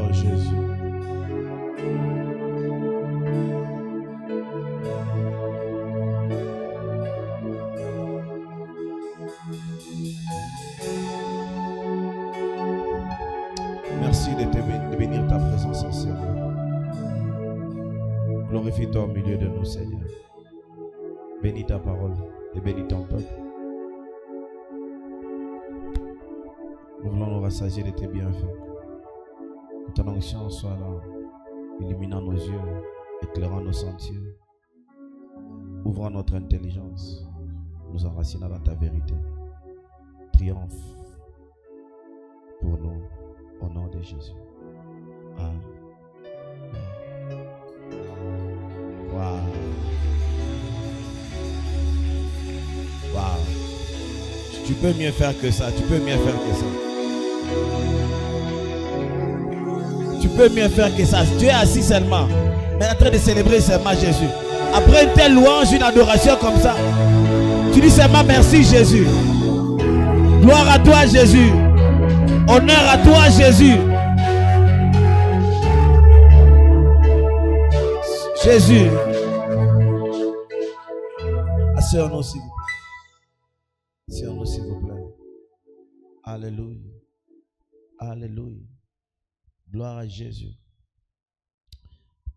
Oh Jésus. Merci de bénir ta présence en Seigneur. Glorifie-toi au milieu de nous, Seigneur. Bénis ta parole et bénis ton peuple. Nous voulons nous rassasier de tes bienfaits. Que ton onction soit là, illuminant nos yeux, éclairant nos sentiers, ouvrant notre intelligence, nous enracinant dans ta vérité. Triomphe pour nous, au nom de Jésus. Amen. Wow. Wow. Tu peux mieux faire que ça. Tu peux mieux faire que ça. Tu peux mieux faire que ça. Tu es assis seulement, mais en train de célébrer seulement Jésus. Après une telle louange, une adoration comme ça, tu dis seulement merci Jésus. Gloire à toi Jésus. Honneur à toi Jésus. Jésus. Asseyons-nous s'il vous plaît. Asseyons-nous s'il vous plaît. Alléluia. Alléluia. Gloire à Jésus.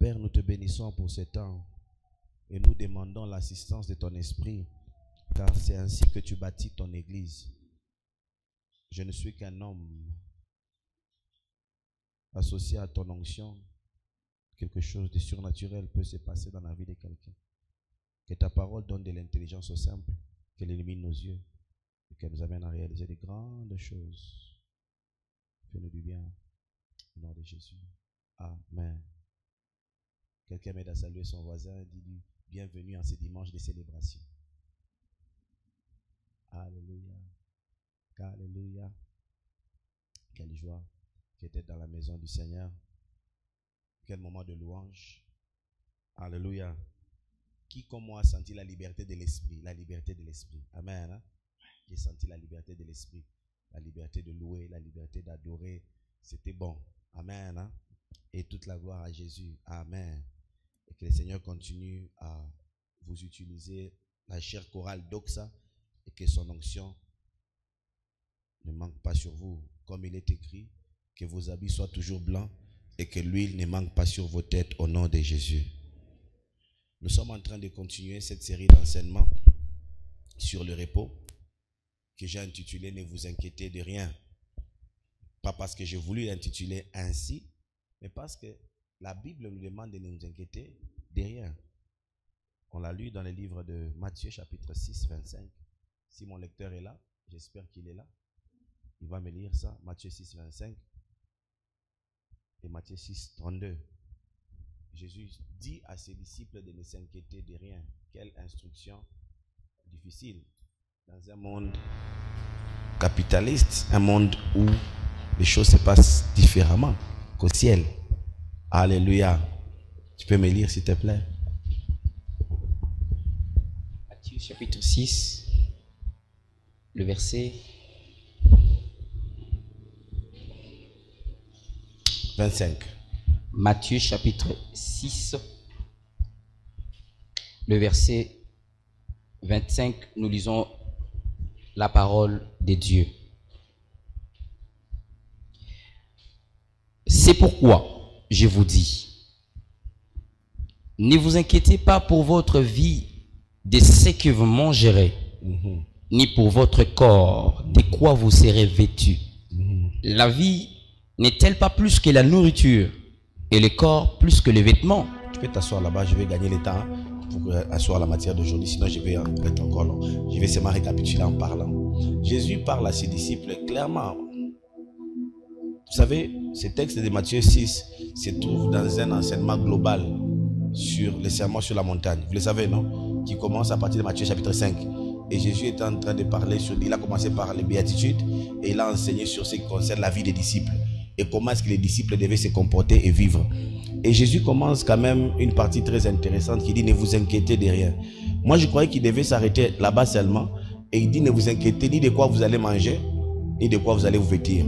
Père, nous te bénissons pour ce temps et nous demandons l'assistance de ton esprit, car c'est ainsi que tu bâtis ton église. Je ne suis qu'un homme associé à ton onction. Quelque chose de surnaturel peut se passer dans la vie de quelqu'un. Que ta parole donne de l'intelligence au simple, qu'elle illumine nos yeux et qu'elle nous amène à réaliser de grandes choses. Fais-nous du bien. Au nom de Jésus. Amen. Quelqu'un m'aide à saluer son voisin et dit bienvenue en ce dimanche de célébration. Alléluia. Alléluia. Quelle joie qu'être dans la maison du Seigneur. Quel moment de louange. Alléluia. Qui comme moi a senti la liberté de l'esprit? La liberté de l'esprit. Amen. Hein? J'ai senti la liberté de l'esprit. La liberté de louer, la liberté d'adorer. C'était bon. Amen. Hein? Et toute la gloire à Jésus. Amen. Et que le Seigneur continue à vous utiliser la chair chorale d'Oxa et que son onction ne manque pas sur vous. Comme il est écrit, que vos habits soient toujours blancs et que l'huile ne manque pas sur vos têtes au nom de Jésus. Nous sommes en train de continuer cette série d'enseignements sur le repos que j'ai intitulé « Ne vous inquiétez de rien ». Pas parce que j'ai voulu l'intituler ainsi, mais parce que la Bible nous demande de ne nous inquiéter de rien. On l'a lu dans le livre de Matthieu chapitre 6, 25. Si mon lecteur est là, j'espère qu'il est là. Il va me lire ça, Matthieu 6, 25 et Matthieu 6, 32. Jésus dit à ses disciples de ne s'inquiéter de rien. Quelle instruction difficile dans un monde capitaliste, un monde où les choses se passent différemment qu'au ciel. Alléluia. Tu peux me lire s'il te plaît? Matthieu chapitre 6, le verset 25. Matthieu chapitre 6, le verset 25, nous lisons la parole de Dieu. C'est pourquoi je vous dis, ne vous inquiétez pas pour votre vie de ce que vous mangerez, ni pour votre corps de quoi vous serez vêtus. La vie n'est-elle pas plus que la nourriture et le corps plus que les vêtements? Tu peux t'asseoir là-bas, je vais gagner le temps pour asseoir la matière d'aujourd'hui, sinon je vais être encore long. Je vais seulement récapituler en parlant. Jésus parle à ses disciples clairement. Vous savez, ce texte de Matthieu 6 se trouve dans un enseignement global sur le sermon sur la montagne. Vous le savez, non? Qui commence à partir de Matthieu chapitre 5. Et Jésus est en train de parler il a commencé par les béatitudes et il a enseigné sur ce qui concerne la vie des disciples et comment est-ce que les disciples devaient se comporter et vivre. Et Jésus commence quand même une partie très intéressante qui dit ne vous inquiétez de rien. Moi je croyais qu'il devait s'arrêter là-bas seulement et il dit ne vous inquiétez ni de quoi vous allez manger ni de quoi vous allez vous vêtir.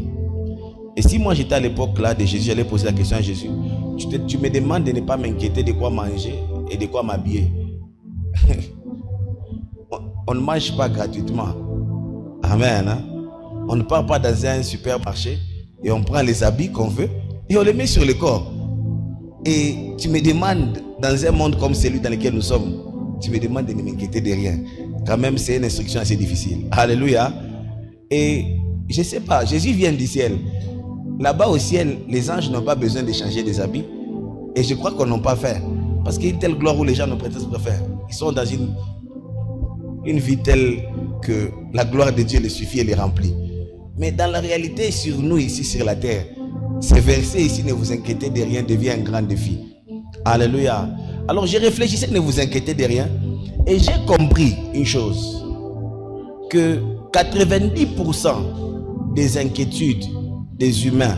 Et si moi j'étais à l'époque là de Jésus, j'allais poser la question à Jésus. Tu me demandes de ne pas m'inquiéter de quoi manger et de quoi m'habiller. On ne mange pas gratuitement. Amen. Hein? On ne part pas dans un supermarché et on prend les habits qu'on veut et on les met sur le corps. Et tu me demandes, dans un monde comme celui dans lequel nous sommes, tu me demandes de ne m'inquiéter de rien. Quand même, c'est une instruction assez difficile. Alléluia. Et je ne sais pas, Jésus vient du ciel. Là-bas au ciel, les anges n'ont pas besoin de changer des habits. Et je crois qu'on n'en pas fait. Parce qu'il y a une telle gloire où les gens ne prétendent pas faire. Ils sont dans une vie telle que la gloire de Dieu les suffit et les remplit. Mais dans la réalité, sur nous ici sur la terre, ces versets ici, ne vous inquiétez de rien, devient un grand défi. Alléluia. Alors j'ai réfléchi, ne vous inquiétez de rien. Et j'ai compris une chose. Que 90% des inquiétudes des humains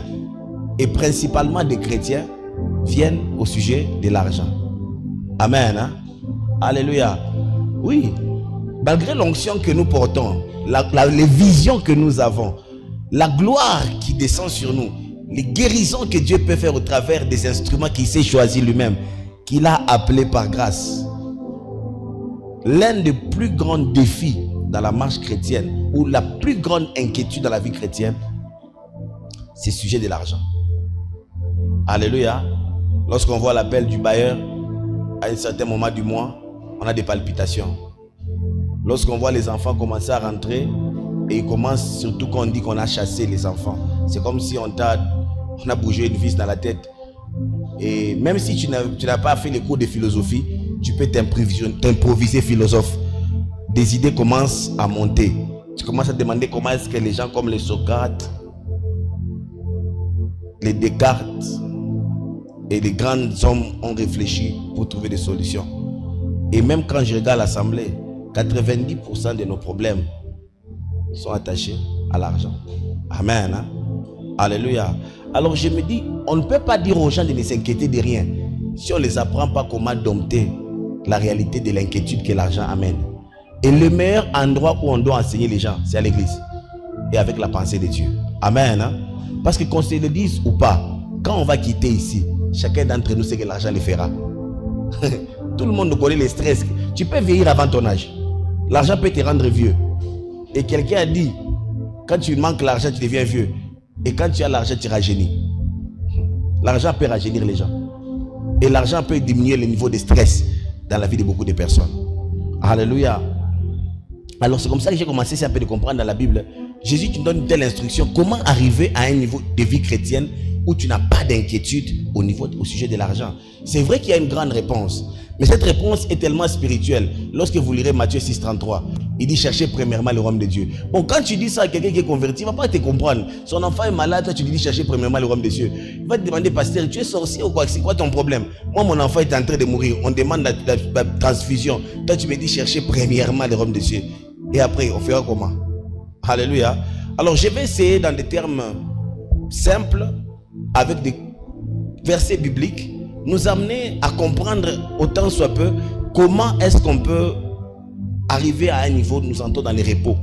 et principalement des chrétiens viennent au sujet de l'argent. Amen. Hein? Alléluia. Oui. Malgré l'onction que nous portons, les visions que nous avons, la gloire qui descend sur nous, les guérisons que Dieu peut faire au travers des instruments qu'il s'est choisi lui-même, qu'il a appelés par grâce. L'un des plus grands défis dans la marche chrétienne, ou la plus grande inquiétude dans la vie chrétienne, c'est le sujet de l'argent. Alléluia. Lorsqu'on voit l'appel du bailleur, à un certain moment du mois, on a des palpitations. Lorsqu'on voit les enfants commencer à rentrer, et ils commencent, surtout quand on dit qu'on a chassé les enfants, c'est comme si on a bougé une vis dans la tête. Et même si tu n'as pas fait les cours de philosophie, tu peux t'improviser philosophe. Des idées commencent à monter. Tu commences à demander comment est-ce que les gens comme les Socrates, les Descartes et les grands hommes ont réfléchi pour trouver des solutions. Et même quand je regarde l'assemblée, 90% de nos problèmes sont attachés à l'argent. Amen. Hein? Alléluia. Alors je me dis, on ne peut pas dire aux gens de ne s'inquiéter de rien si on ne les apprend pas comment dompter la réalité de l'inquiétude que l'argent amène. Et le meilleur endroit où on doit enseigner les gens, c'est à l'église et avec la pensée de Dieu. Amen. Hein? Parce que qu'on se le dise ou pas, quand on va quitter ici, chacun d'entre nous sait que l'argent le fera. Tout le monde connaît les stress. Tu peux vieillir avant ton âge. L'argent peut te rendre vieux. Et quelqu'un a dit, quand tu manques l'argent, tu deviens vieux. Et quand tu as l'argent, tu rajeunis. L'argent peut rajeunir les gens. Et l'argent peut diminuer le niveau de stress dans la vie de beaucoup de personnes. Alléluia. Alors c'est comme ça que j'ai commencé un peu de comprendre dans la Bible. Jésus te donne une telle instruction. Comment arriver à un niveau de vie chrétienne où tu n'as pas d'inquiétude au sujet de l'argent? C'est vrai qu'il y a une grande réponse. Mais cette réponse est tellement spirituelle. Lorsque vous lirez Matthieu 6,33, il dit cherchez premièrement le royaume de Dieu. Bon, quand tu dis ça à quelqu'un qui est converti, il ne va pas te comprendre. Son enfant est malade, toi tu lui dis chercher premièrement le royaume de Dieu. Il va te demander, pasteur, tu es sorcier ou quoi? C'est quoi ton problème? Moi, mon enfant est en train de mourir. On demande la transfusion. Toi, tu me dis chercher premièrement le royaume de Dieu. Et après, on fera comment? Alléluia. Alors, je vais essayer dans des termes simples, avec des versets bibliques, nous amener à comprendre autant soit peu comment est-ce qu'on peut arriver à un niveau où nous entrons dans les repos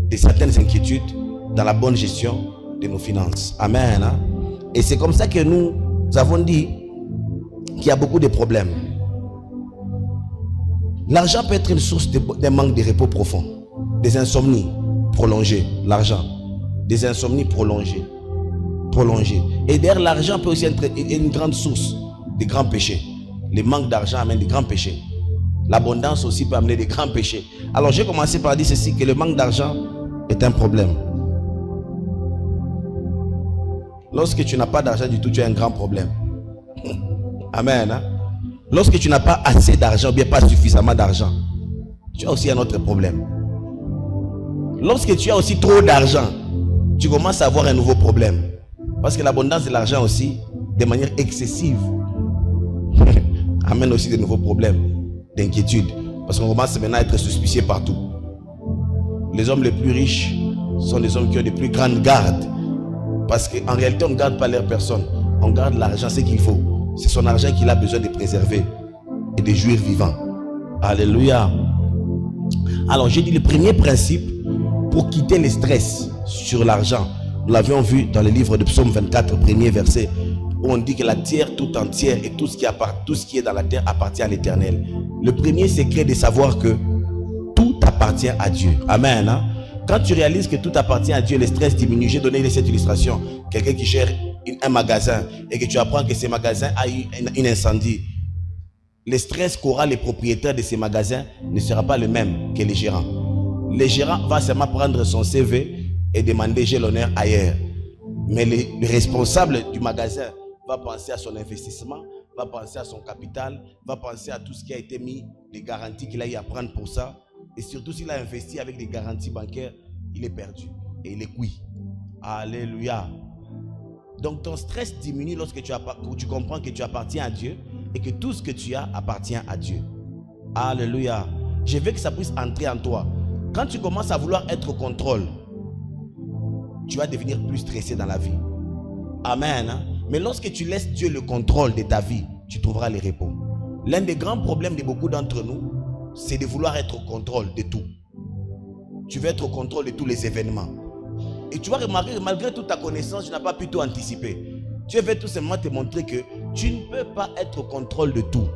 de certaines inquiétudes, dans la bonne gestion de nos finances. Amen. Hein? Et c'est comme ça que nous avons dit qu'il y a beaucoup de problèmes. L'argent peut être une source d'un manque de repos profond, des insomnies prolongées, l'argent, des insomnies prolongées. Et d'ailleurs, l'argent peut aussi être une grande source de grands péchés. Le manque d'argent amène des grands péchés. L'abondance aussi peut amener des grands péchés. Alors, j'ai commencé par dire ceci, que le manque d'argent est un problème. Lorsque tu n'as pas d'argent du tout, tu as un grand problème. Amen. Hein? Lorsque tu n'as pas assez d'argent, ou bien pas suffisamment d'argent, tu as aussi un autre problème. Lorsque tu as aussi trop d'argent, tu commences à avoir un nouveau problème. Parce que l'abondance de l'argent aussi, de manière excessive, amène aussi de nouveaux problèmes d'inquiétude. Parce qu'on commence maintenant à être suspicieux partout. Les hommes les plus riches sont les hommes qui ont les plus grandes gardes. Parce qu'en réalité, on ne garde pas leur personne. On garde l'argent, c'est qu'il faut. C'est son argent qu'il a besoin de préserver et de jouir vivant. Alléluia. Alors, j'ai dit le premier principe pour quitter le stress sur l'argent. Nous l'avions vu dans le livre de Psaume 24, premier verset, où on dit que la terre tout entière et tout ce qui est dans la terre appartient à l'Éternel. Le premier secret de savoir que tout appartient à Dieu. Amen. Hein? Quand tu réalises que tout appartient à Dieu, le stress diminue. J'ai donné cette illustration. Quelqu'un qui gère un magasin et que tu apprends que ce magasin a eu un incendie. Le stress qu'aura les propriétaires de ces magasins ne sera pas le même que les gérants. Le gérant va seulement prendre son CV et demander j'ai l'honneur ailleurs. Mais le responsable du magasin va penser à son investissement, va penser à son capital, va penser à tout ce qui a été mis, les garanties qu'il a eu à prendre pour ça. Et surtout s'il a investi avec des garanties bancaires, il est perdu et il est cuit. Alléluia. Donc ton stress diminue lorsque tu comprends que tu appartiens à Dieu et que tout ce que tu as appartient à Dieu. Alléluia. Je veux que ça puisse entrer en toi. Quand tu commences à vouloir être au contrôle, tu vas devenir plus stressé dans la vie. Amen. Hein? Mais lorsque tu laisses Dieu le contrôle de ta vie, tu trouveras les repos. L'un des grands problèmes de beaucoup d'entre nous, c'est de vouloir être au contrôle de tout. Tu veux être au contrôle de tous les événements. Et tu vas remarquer que malgré toute ta connaissance, tu n'as pas pu tout anticiper. Dieu veut tout simplement te montrer que tu ne peux pas être au contrôle de tout.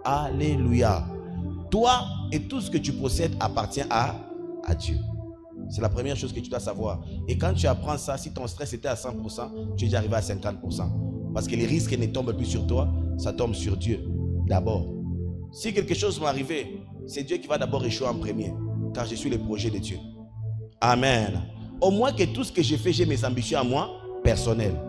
Alléluia. Toi et tout ce que tu possèdes appartient à Dieu. C'est la première chose que tu dois savoir. Et quand tu apprends ça, si ton stress était à 100%, tu es déjà arrivé à 50%. Parce que les risques ne tombent plus sur toi, ça tombe sur Dieu d'abord. Si quelque chose m'est arrivé, c'est Dieu qui va d'abord échouer en premier, car je suis le projet de Dieu. Amen. Au moins que tout ce que je fais, j'ai mes ambitions à moi, personnelles.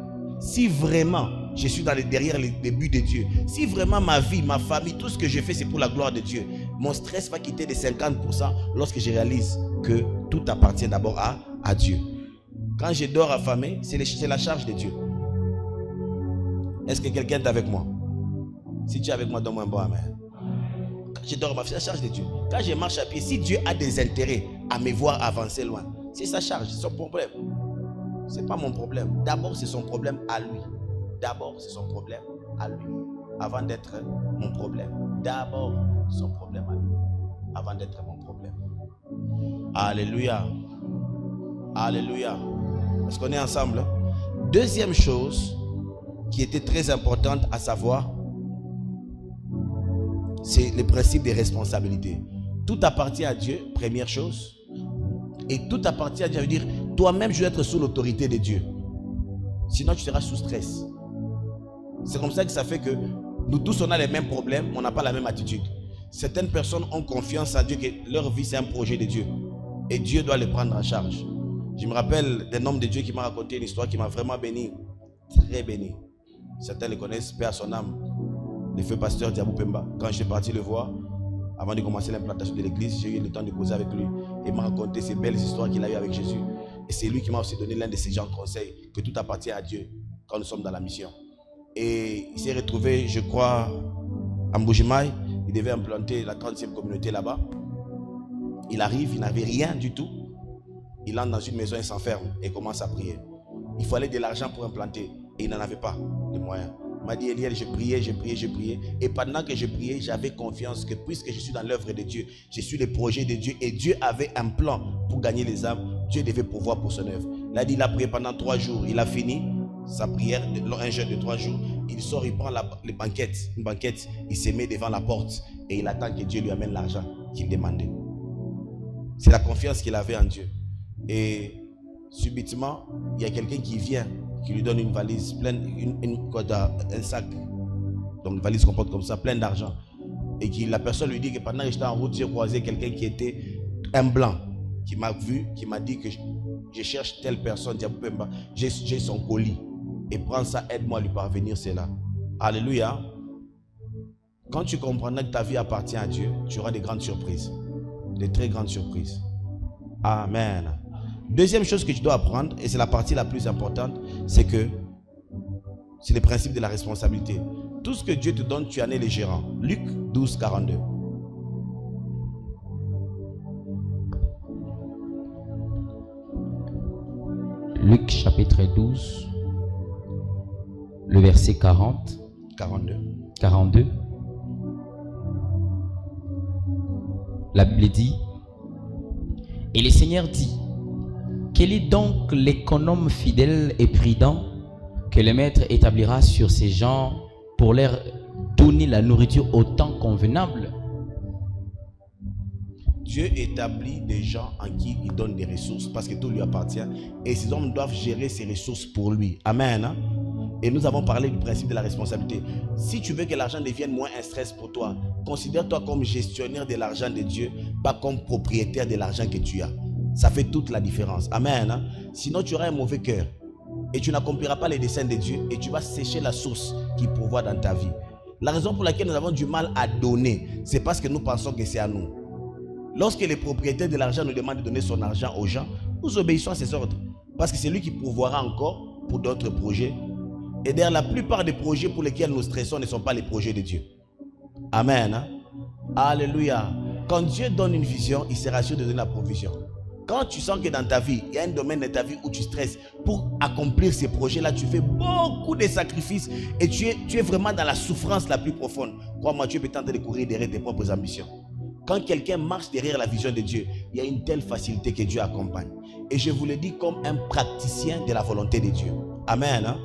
Si vraiment je suis derrière les buts de Dieu, si vraiment ma vie, ma famille, tout ce que je fais, c'est pour la gloire de Dieu, mon stress va quitter de 50% lorsque je réalise que tout appartient d'abord à Dieu. Quand je dors affamé, c'est la charge de Dieu. Est-ce que quelqu'un est avec moi? Si tu es avec moi, donne-moi un bon amen. Quand je dors, c'est la charge de Dieu. Quand je marche à pied, si Dieu a des intérêts à me voir avancer loin, c'est sa charge, c'est son problème. Ce n'est pas mon problème. D'abord, c'est son problème à lui. D'abord, c'est son problème à lui. Avant d'être mon problème. D'abord, son problème à lui. Avant d'être mon problème. Alléluia. Alléluia. Est-ce qu'on est ensemble? Deuxième chose qui était très importante à savoir, c'est le principe des responsabilités. Tout appartient à Dieu, première chose. Et tout appartient à Dieu, ça veut dire toi-même je dois être sous l'autorité de Dieu. Sinon tu seras sous stress. C'est comme ça que ça fait que nous tous on a les mêmes problèmes, on n'a pas la même attitude. Certaines personnes ont confiance en Dieu que leur vie c'est un projet de Dieu. Et Dieu doit les prendre en charge. Je me rappelle d'un homme de Dieu qui m'a raconté une histoire qui m'a vraiment béni. Très béni. Certains le connaissent, paix à son âme. Le feu pasteur Diabou Pemba. Quand j'étais parti le voir, avant de commencer l'implantation de l'église, j'ai eu le temps de causer avec lui. Et il m'a raconté ces belles histoires qu'il a eues avec Jésus. Et c'est lui qui m'a aussi donné l'un de ces gens conseils, que tout appartient à Dieu quand nous sommes dans la mission. Et il s'est retrouvé, je crois, à Mbujimaï. Il devait implanter la 30e communauté là-bas. Il arrive, il n'avait rien du tout. Il entre dans une maison, il s'enferme et commence à prier. Il fallait de l'argent pour implanter et il n'en avait pas de moyens. Il m'a dit, Eliel, je priais. Et pendant que je priais, j'avais confiance que puisque je suis dans l'œuvre de Dieu, je suis le projet de Dieu et Dieu avait un plan pour gagner les âmes. Dieu devait pourvoir pour son œuvre. Il a dit, il a prié pendant 3 jours. Il a fini sa prière, un jeûne de 3 jours. Il sort, il prend une banquette, il se met devant la porte et il attend que Dieu lui amène l'argent qu'il demandait. C'est la confiance qu'il avait en Dieu. Et subitement, il y a quelqu'un qui vient, qui lui donne une valise pleine, un sac, donc une valise qu'on porte comme ça, plein d'argent. Et la personne lui dit que pendant que j'étais en route, j'ai croisé quelqu'un qui était un blanc, qui m'a vu, qui m'a dit que je cherche telle personne, j'ai son colis. Et prends ça, aide-moi à lui parvenir cela. Alléluia. Quand tu comprendras que ta vie appartient à Dieu, tu auras des grandes surprises. Des très grandes surprises. Amen. Deuxième chose que tu dois apprendre, et c'est la partie la plus importante, c'est que c'est le principe de la responsabilité. Tout ce que Dieu te donne, tu en es le gérant. Luc 12, 42. Luc chapitre 12, le verset 42. La Bible dit, et le Seigneur dit, Quel est donc l'économe fidèle et prudent que le maître établira sur ces gens pour leur donner la nourriture au temps convenable? Dieu établit des gens en qui il donne des ressources parce que tout lui appartient et ces hommes doivent gérer ces ressources pour lui. Amen. Hein? Et nous avons parlé du principe de la responsabilité. Si tu veux que l'argent devienne moins un stress pour toi, considère-toi comme gestionnaire de l'argent de Dieu, pas comme propriétaire de l'argent que tu as. Ça fait toute la différence. Amen. Hein? Sinon, tu auras un mauvais cœur et tu n'accompliras pas les desseins de Dieu et tu vas sécher la source qui pourvoit dans ta vie. La raison pour laquelle nous avons du mal à donner, c'est parce que nous pensons que c'est à nous. Lorsque les propriétaires de l'argent nous demandent de donner son argent aux gens, nous obéissons à ses ordres. Parce que c'est lui qui pourvoira encore pour d'autres projets. Et d'ailleurs, la plupart des projets pour lesquels nous stressons ne sont pas les projets de Dieu. Amen. Hein? Alléluia. Quand Dieu donne une vision, il sera sûr de donner la provision. Quand tu sens que dans ta vie, il y a un domaine de ta vie où tu stresses, pour accomplir ces projets-là, tu fais beaucoup de sacrifices et tu es vraiment dans la souffrance la plus profonde. Crois-moi, tu peux tenter de courir derrière tes propres ambitions. Quand quelqu'un marche derrière la vision de Dieu, il y a une telle facilité que Dieu accompagne. Et je vous le dis comme un praticien de la volonté de Dieu. Amen. Hein?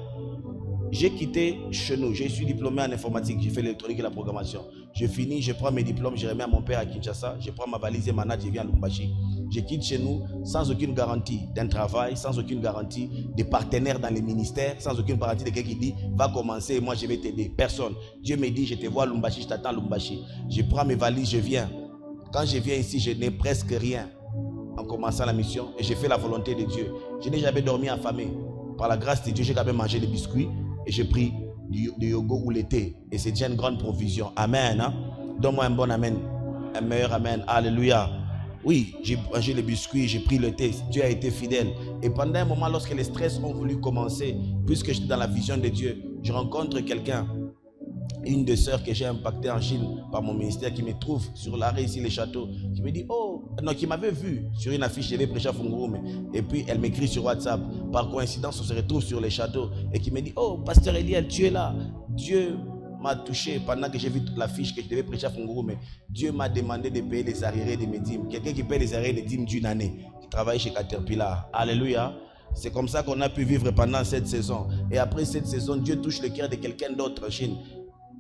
J'ai quitté chez nous. Je suis diplômé en informatique. J'ai fait l'électronique et la programmation. Je finis, je prends mes diplômes, je remets à mon père à Kinshasa. Je prends ma valise et ma natte, je viens à Lubumbashi. Je quitte chez nous sans aucune garantie d'un travail, sans aucune garantie de partenaires dans les ministères, sans aucune garantie de quelqu'un qui dit va commencer et moi je vais t'aider. Personne. Dieu me dit je te vois à Lubumbashi, je t'attends à Lubumbashi. Je prends mes valises, je viens. Quand je viens ici, je n'ai presque rien en commençant la mission et j'ai fait la volonté de Dieu. Je n'ai jamais dormi affamé. Par la grâce de Dieu, j'ai quand même mangé des biscuits et j'ai pris du yogourt ou le thé. Et c'est déjà une grande provision. Amen. Hein? Donne-moi un bon amen. Un meilleur amen. Alléluia. Oui, j'ai mangé les biscuits, j'ai pris le thé. Dieu a été fidèle. Et pendant un moment, lorsque les stress ont voulu commencer, puisque j'étais dans la vision de Dieu, je rencontre quelqu'un, une des sœurs que j'ai impactée en Chine par mon ministère, qui me trouve sur l'arrêt ici, les châteaux, qui me dit, oh, non, qui m'avait vu sur une affiche, je vais prêcher à Fungurume. Et puis elle m'écrit sur WhatsApp, par coïncidence, on se retrouve sur les châteaux, et qui me dit, oh, pasteur Eliel, tu es là. Dieu m'a touché pendant que j'ai vu l'affiche que je devais prêcher à Fungurume. Dieu m'a demandé de payer les arriérés de mes dîmes. Quelqu'un qui paye les arriérés de dîmes d'une année, qui travaille chez Caterpillar. Alléluia. C'est comme ça qu'on a pu vivre pendant cette saison. Et après cette saison, Dieu touche le cœur de quelqu'un d'autre en Chine,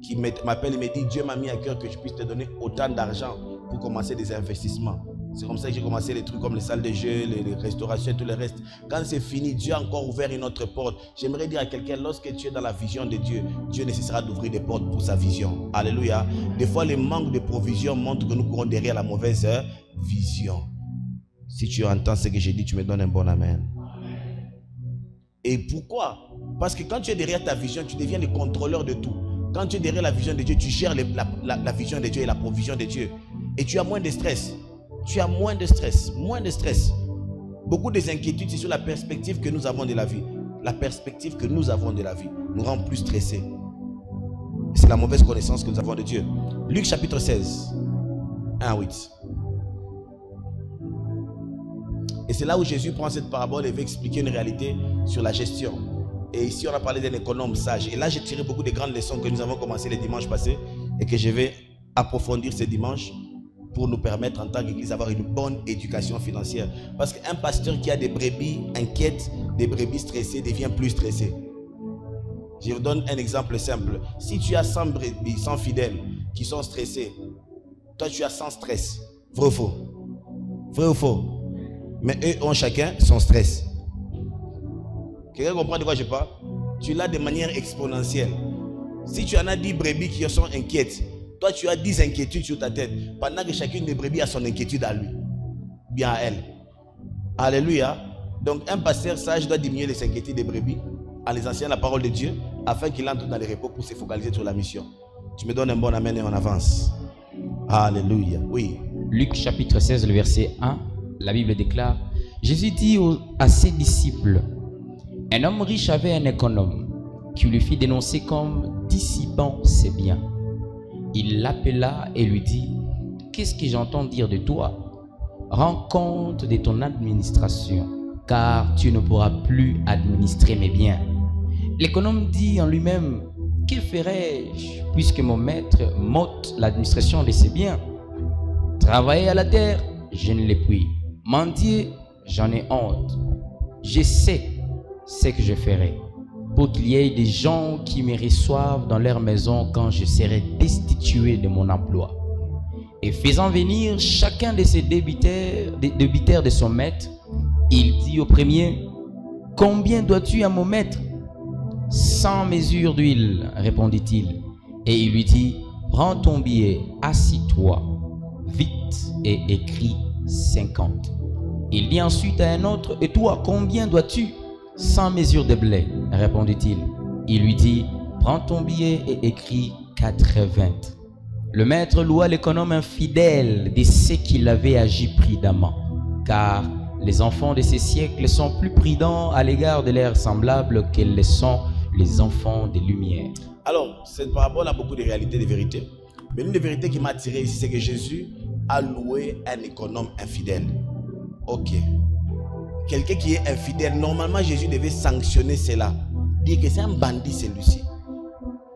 qui m'appelle et me dit, Dieu m'a mis à cœur que je puisse te donner autant d'argent pour commencer des investissements. C'est comme ça que j'ai commencé les trucs comme les salles de jeu, les restaurations et tout le reste. Quand c'est fini, Dieu a encore ouvert une autre porte. J'aimerais dire à quelqu'un, lorsque tu es dans la vision de Dieu, Dieu ne cessera d'ouvrir des portes pour sa vision. Alléluia. Des fois, le manque de provision montre que nous courons derrière la mauvaise vision. Si tu entends ce que j'ai dit, tu me donnes un bon amen. Et pourquoi? Parce que quand tu es derrière ta vision, tu deviens le contrôleur de tout. Quand tu es derrière la vision de Dieu, tu gères la vision de Dieu et la provision de Dieu. Et tu as moins de stress. Tu as moins de stress. Moins de stress. Beaucoup des inquiétudes, c'est sur la perspective que nous avons de la vie. La perspective que nous avons de la vie nous rend plus stressés. C'est la mauvaise connaissance que nous avons de Dieu. Luc chapitre 16, 1 à 8. Et c'est là où Jésus prend cette parabole et veut expliquer une réalité sur la gestion. Et ici, on a parlé d'un économe sage. Et là, j'ai tiré beaucoup de grandes leçons que nous avons commencé les dimanches passés et que je vais approfondir ce dimanche pour nous permettre en tant qu'église d'avoir une bonne éducation financière. Parce qu'un pasteur qui a des brebis inquiètes, des brebis stressées, devient plus stressé. Je vous donne un exemple simple. Si tu as 100 brebis, 100 fidèles qui sont stressés, toi tu as 100 stress. Vrai ou faux? Vrai ou faux? Mais eux ont chacun son stress. Quelqu'un comprend de quoi je parle? Tu l'as de manière exponentielle. Si tu en as 10 brebis qui sont inquiètes, toi tu as 10 inquiétudes sur ta tête, pendant que chacune des brebis a son inquiétude à lui, bien à elle. Alléluia. Donc un pasteur sage doit diminuer les inquiétudes des brebis en les enseignant la parole de Dieu, afin qu'il entre dans les repos pour se focaliser sur la mission. Tu me donnes un bon amen et on avance. Alléluia. Oui. Luc chapitre 16, le verset 1, la Bible déclare, Jésus dit à ses disciples, un homme riche avait un économe qui lui fit dénoncer comme dissipant ses biens. Il l'appela et lui dit, qu'est-ce que j'entends dire de toi? Rends compte de ton administration, car tu ne pourras plus administrer mes biens. L'économe dit en lui-même, que ferai-je puisque mon maître m'ôte l'administration de ses biens? Travailler à la terre, je ne l'ai plus. Mendier, j'en ai honte. je sais ce que je ferai pour qu'il y ait des gens qui me reçoivent dans leur maison quand je serai destitué de mon emploi. Et faisant venir chacun de ses débiteurs de son maître, il dit au premier, « Combien dois-tu à mon maître ?» « 100 mesures d'huile, répondit-il. Et il lui dit, « Prends ton billet, assis-toi, vite, et écris 50. » Il dit ensuite à un autre, « Et toi, combien dois-tu » ? 100 mesures de blé, répondit-il. Il lui dit, « Prends ton billet et écris 80. » Le maître loua l'économe infidèle de ce qu'il avait agi prudemment, car les enfants de ces siècles sont plus prudents à l'égard de leurs semblables que le sont les enfants des Lumières. Alors, cette parabole a beaucoup de réalités, de vérités. Mais l'une des vérités qui m'a attiré ici, c'est que Jésus a loué un économe infidèle. Ok. Quelqu'un qui est infidèle, normalement Jésus devait sanctionner cela. Dire que c'est un bandit celui-ci.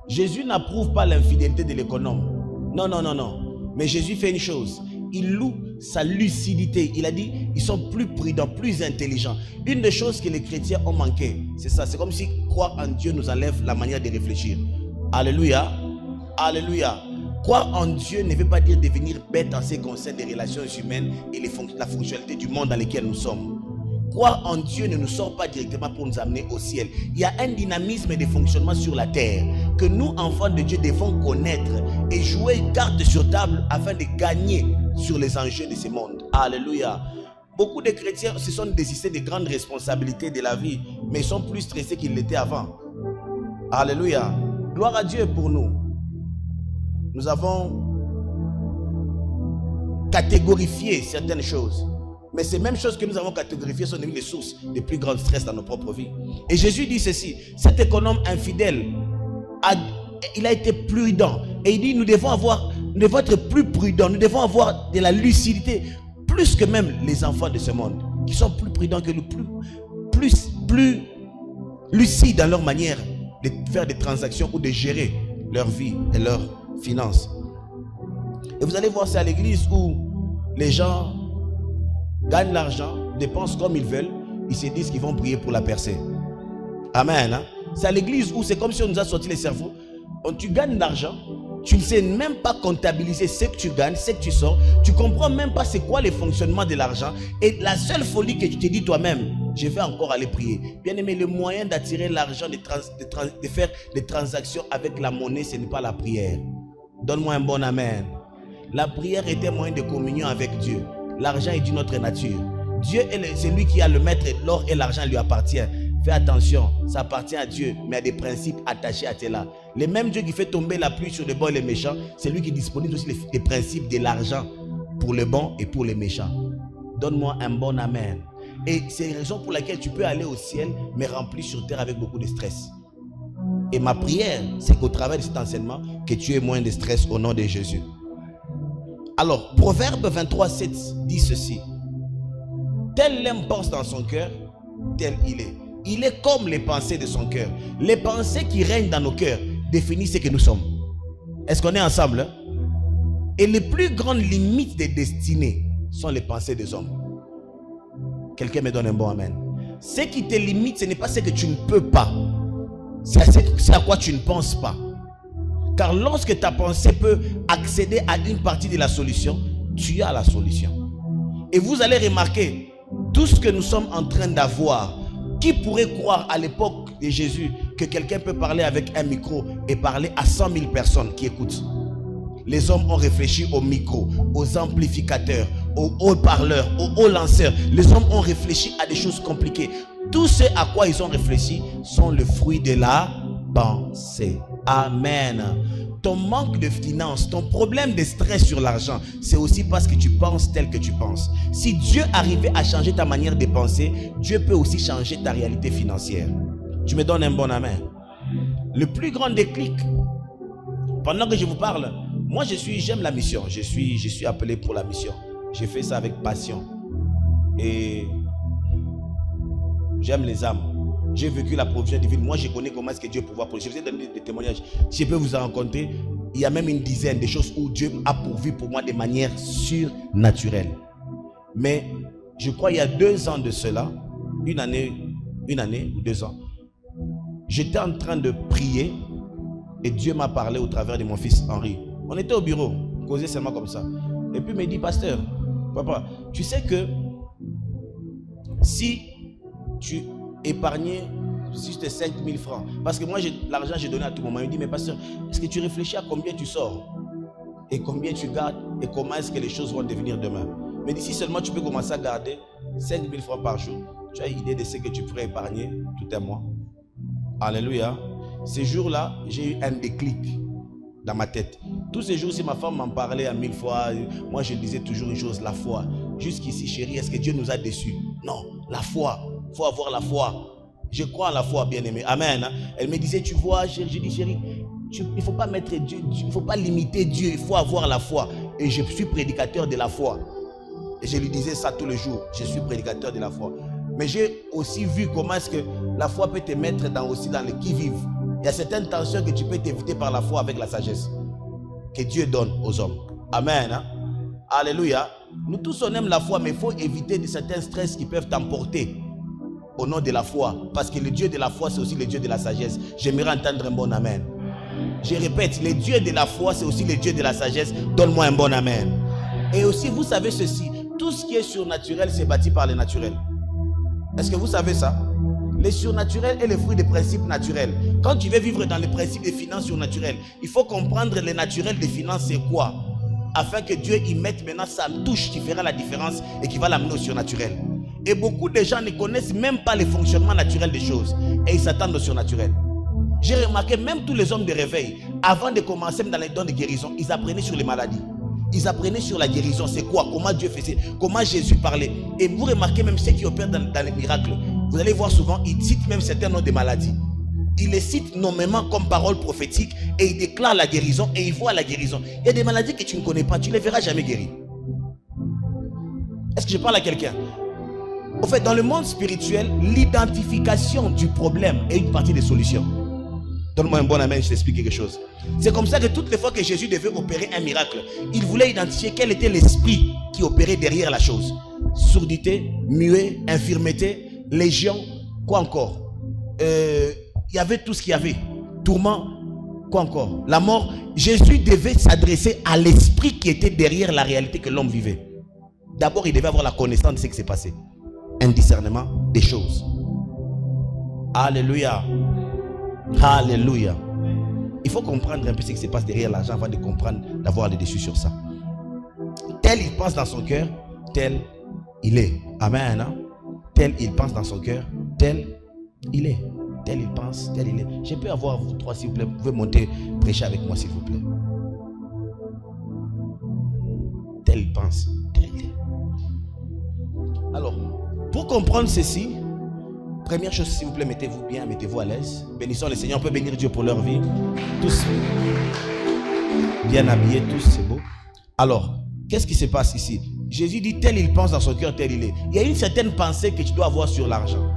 Jésus n'approuve pas l'infidélité de l'économe. Non, non, non, non. Mais Jésus fait une chose. Il loue sa lucidité. Il a dit, ils sont plus prudents, plus intelligents. Une des choses que les chrétiens ont manqué, c'est ça. C'est comme si croire en Dieu nous enlève la manière de réfléchir. Alléluia. Alléluia. Croire en Dieu ne veut pas dire devenir bête en ce qui concerne les relations humaines et la fonctionnalité du monde dans lequel nous sommes. Croire en Dieu ne nous sort pas directement pour nous amener au ciel. Il y a un dynamisme de fonctionnement sur la terre que nous, enfants de Dieu, devons connaître et jouer carte sur table afin de gagner sur les enjeux de ce monde. Alléluia. Beaucoup de chrétiens se sont désistés des grandes responsabilités de la vie, mais ils sont plus stressés qu'ils l'étaient avant. Alléluia. Gloire à Dieu pour nous. Nous avons catégorifié certaines choses. Mais ces mêmes choses que nous avons catégorifiées sont devenues les sources des plus grands stress dans nos propres vies. Et Jésus dit ceci, cet économe infidèle, il a été prudent. Et il dit, nous devons être plus prudents, nous devons avoir de la lucidité, plus que même les enfants de ce monde, qui sont plus prudents que nous, plus lucides dans leur manière de faire des transactions ou de gérer leur vie et leurs finances. Et vous allez voir, c'est à l'église où les gens gagnent l'argent, dépensent comme ils veulent, ils se disent qu'ils vont prier pour la percée. Amen. Hein? C'est à l'église où c'est comme si on nous a sorti les cerveaux. Tu gagnes l'argent, tu ne sais même pas comptabiliser ce que tu gagnes, ce que tu sors, tu ne comprends même pas c'est quoi le fonctionnement de l'argent. Et la seule folie que tu te dis toi-même, je vais encore aller prier. Bien aimé, le moyen d'attirer l'argent, de faire des transactions avec la monnaie, ce n'est pas la prière. Donne-moi un bon amen. La prière est un moyen de communion avec Dieu. L'argent est d'une autre nature. Dieu est celui qui a le maître, l'or et l'argent lui appartient. Fais attention, ça appartient à Dieu, mais à des principes attachés à cela. Le même Dieu qui fait tomber la pluie sur les bons et les méchants, c'est lui qui dispose aussi les principes de l'argent pour les bons et pour les méchants. Donne-moi un bon amen. Et c'est la raison pour laquelle tu peux aller au ciel, mais rempli sur terre avec beaucoup de stress. Et ma prière, c'est qu'au travers de cet enseignement, que tu aies moins de stress au nom de Jésus. Alors, Proverbe 23:7 dit ceci. Tel l'homme pense dans son cœur, tel il est. Il est comme les pensées de son cœur. Les pensées qui règnent dans nos cœurs définissent ce que nous sommes. Est-ce qu'on est ensemble? Hein? Et les plus grandes limites des destinées sont les pensées des hommes. Quelqu'un me donne un bon amen. Ce qui te limite, ce n'est pas ce que tu ne peux pas. C'est à quoi tu ne penses pas. Car lorsque ta pensée peut accéder à une partie de la solution, tu as la solution. Et vous allez remarquer, tout ce que nous sommes en train d'avoir, qui pourrait croire à l'époque de Jésus que quelqu'un peut parler avec un micro et parler à 100 000 personnes qui écoutent? Les hommes ont réfléchi aux micros, aux amplificateurs, aux haut-parleurs, aux haut-lanceurs. Les hommes ont réfléchi à des choses compliquées. Tout ce à quoi ils ont réfléchi sont le fruit de la pensée. Amen. Ton manque de finances, ton problème de stress sur l'argent, c'est aussi parce que tu penses tel que tu penses. Si Dieu arrivait à changer ta manière de penser, Dieu peut aussi changer ta réalité financière. Tu me donnes un bon amen. Le plus grand déclic, pendant que je vous parle, moi j'aime la mission. Je suis appelé pour la mission. J'ai fait ça avec passion. Et j'aime les âmes. J'ai vécu la provision divine. Moi, je connais comment est-ce que Dieu peut pouvoir protéger. Je vous ai donné des témoignages. Je peux vous en raconter. Il y a même une dizaine de choses où Dieu a pourvu pour moi de manière surnaturelle. Mais je crois il y a 2 ans de cela, une année ou 2 ans, j'étais en train de prier et Dieu m'a parlé au travers de mon fils Henri. On était au bureau, causé seulement comme ça. Et puis il me dit, pasteur, papa, tu sais que si tu épargnais juste 5 000 francs, parce que moi l'argent j'ai donné à tout moment, il me dit, mais pasteur, est-ce que tu réfléchis à combien tu sors et combien tu gardes et comment est-ce que les choses vont devenir demain? Mais d'ici seulement tu peux commencer à garder 5 000 francs par jour, tu as idée de ce que tu pourrais épargner tout un mois. Alléluia. Ces jours-là, j'ai eu un déclic dans ma tête. Tous ces jours, si ma femme m'en parlait à 1000 fois, moi je disais toujours une chose, la foi. Jusqu'ici, chérie, est-ce que Dieu nous a déçus? Non, la foi. Il faut avoir la foi. Je crois en la foi, bien-aimé. Amen. Elle me disait, tu vois, j'ai dit, chérie, il ne faut pas mettre Dieu, il ne faut pas limiter Dieu, il faut avoir la foi. Et je suis prédicateur de la foi. Et je lui disais ça tous les jours, je suis prédicateur de la foi. Mais j'ai aussi vu comment est-ce que la foi peut te mettre aussi dans le qui-vive. Il y a certaines tensions que tu peux t'éviter par la foi avec la sagesse que Dieu donne aux hommes. Amen. Hein? Alléluia. Nous tous on aime la foi, mais il faut éviter de certains stress qui peuvent t'emporter au nom de la foi. Parce que le Dieu de la foi, c'est aussi le Dieu de la sagesse. J'aimerais entendre un bon amen. Je répète, le Dieu de la foi, c'est aussi le Dieu de la sagesse. Donne-moi un bon amen. Et aussi, vous savez ceci, tout ce qui est surnaturel, c'est bâti par le naturel. Est-ce que vous savez ça? Le surnaturel est le fruit des principes naturels. Quand tu veux vivre dans les principes des finances surnaturelles, il faut comprendre le naturel des finances, c'est quoi? Afin que Dieu y mette maintenant sa touche qui fera la différence et qui va l'amener au surnaturel. Et beaucoup de gens ne connaissent même pas le fonctionnement naturel des choses. Et ils s'attendent au surnaturel. J'ai remarqué, même tous les hommes de réveil, avant de commencer dans les dons de guérison, ils apprenaient sur les maladies. Ils apprenaient sur la guérison, c'est quoi, comment Dieu faisait, comment Jésus parlait. Et vous remarquez même ceux qui opèrent dans les miracles. Vous allez voir souvent, ils citent même certains noms de maladies. Ils les citent nommément comme parole prophétique et ils déclarent la guérison et ils voient la guérison. Il y a des maladies que tu ne connais pas, tu ne les verras jamais guérir. Est-ce que je parle à quelqu'un? En fait, dans le monde spirituel, l'identification du problème est une partie des solutions. Donne-moi un bon amen, je t'explique quelque chose. C'est comme ça que toutes les fois que Jésus devait opérer un miracle, il voulait identifier quel était l'esprit qui opérait derrière la chose. Surdité, muet, infirmité, légion, quoi encore? Il y avait tout ce qu'il y avait. Tourment, quoi encore? La mort. Jésus devait s'adresser à l'esprit qui était derrière la réalité que l'homme vivait. D'abord, il devait avoir la connaissance de ce qui s'est passé. Un discernement des choses. Alléluia. Alléluia. Il faut comprendre un peu ce qui se passe derrière l'argent avant de comprendre, d'avoir le dessus sur ça. Tel il pense dans son cœur, tel il est. Amen. Hein? Tel il pense dans son cœur, tel il est. Tel il pense, tel il est. Je peux avoir vous trois s'il vous plaît. Vous pouvez monter prêcher avec moi s'il vous plaît. Tel il pense, tel il est. Alors, pour comprendre ceci, première chose, s'il vous plaît, mettez-vous bien, mettez-vous à l'aise. Bénissons le Seigneur, on peut bénir Dieu pour leur vie. Tous bien habillés, tous, c'est beau. Alors, qu'est-ce qui se passe ici? Jésus dit, tel il pense dans son cœur, tel il est. Il y a une certaine pensée que tu dois avoir sur l'argent.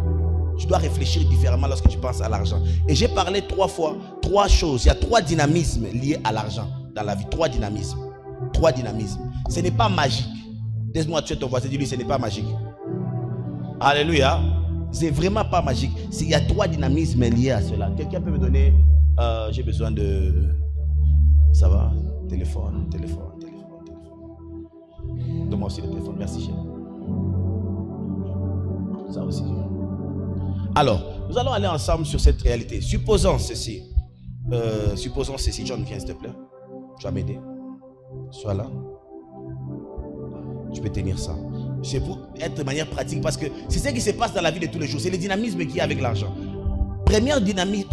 Tu dois réfléchir différemment lorsque tu penses à l'argent. Et j'ai parlé 3 fois, 3 choses. Il y a 3 dynamismes liés à l'argent dans la vie. 3 dynamismes. 3 dynamismes. Ce n'est pas magique. Laisse-moi tuer ton voisin, dis-lui, ce n'est pas magique. Alléluia. C'est vraiment pas magique. Il y a 3 dynamismes liés à cela. Quelqu'un peut me donner, j'ai besoin de, ça va, téléphone. Donne-moi aussi le téléphone, merci chérie. Ça aussi. Alors, nous allons aller ensemble sur cette réalité. Supposons ceci, John, viens s'il te plaît. Tu vas m'aider. Sois là. Tu peux tenir ça. C'est pour être de manière pratique parce que c'est ce qui se passe dans la vie de tous les jours. C'est le dynamisme qu'il y a avec l'argent. Première dynamique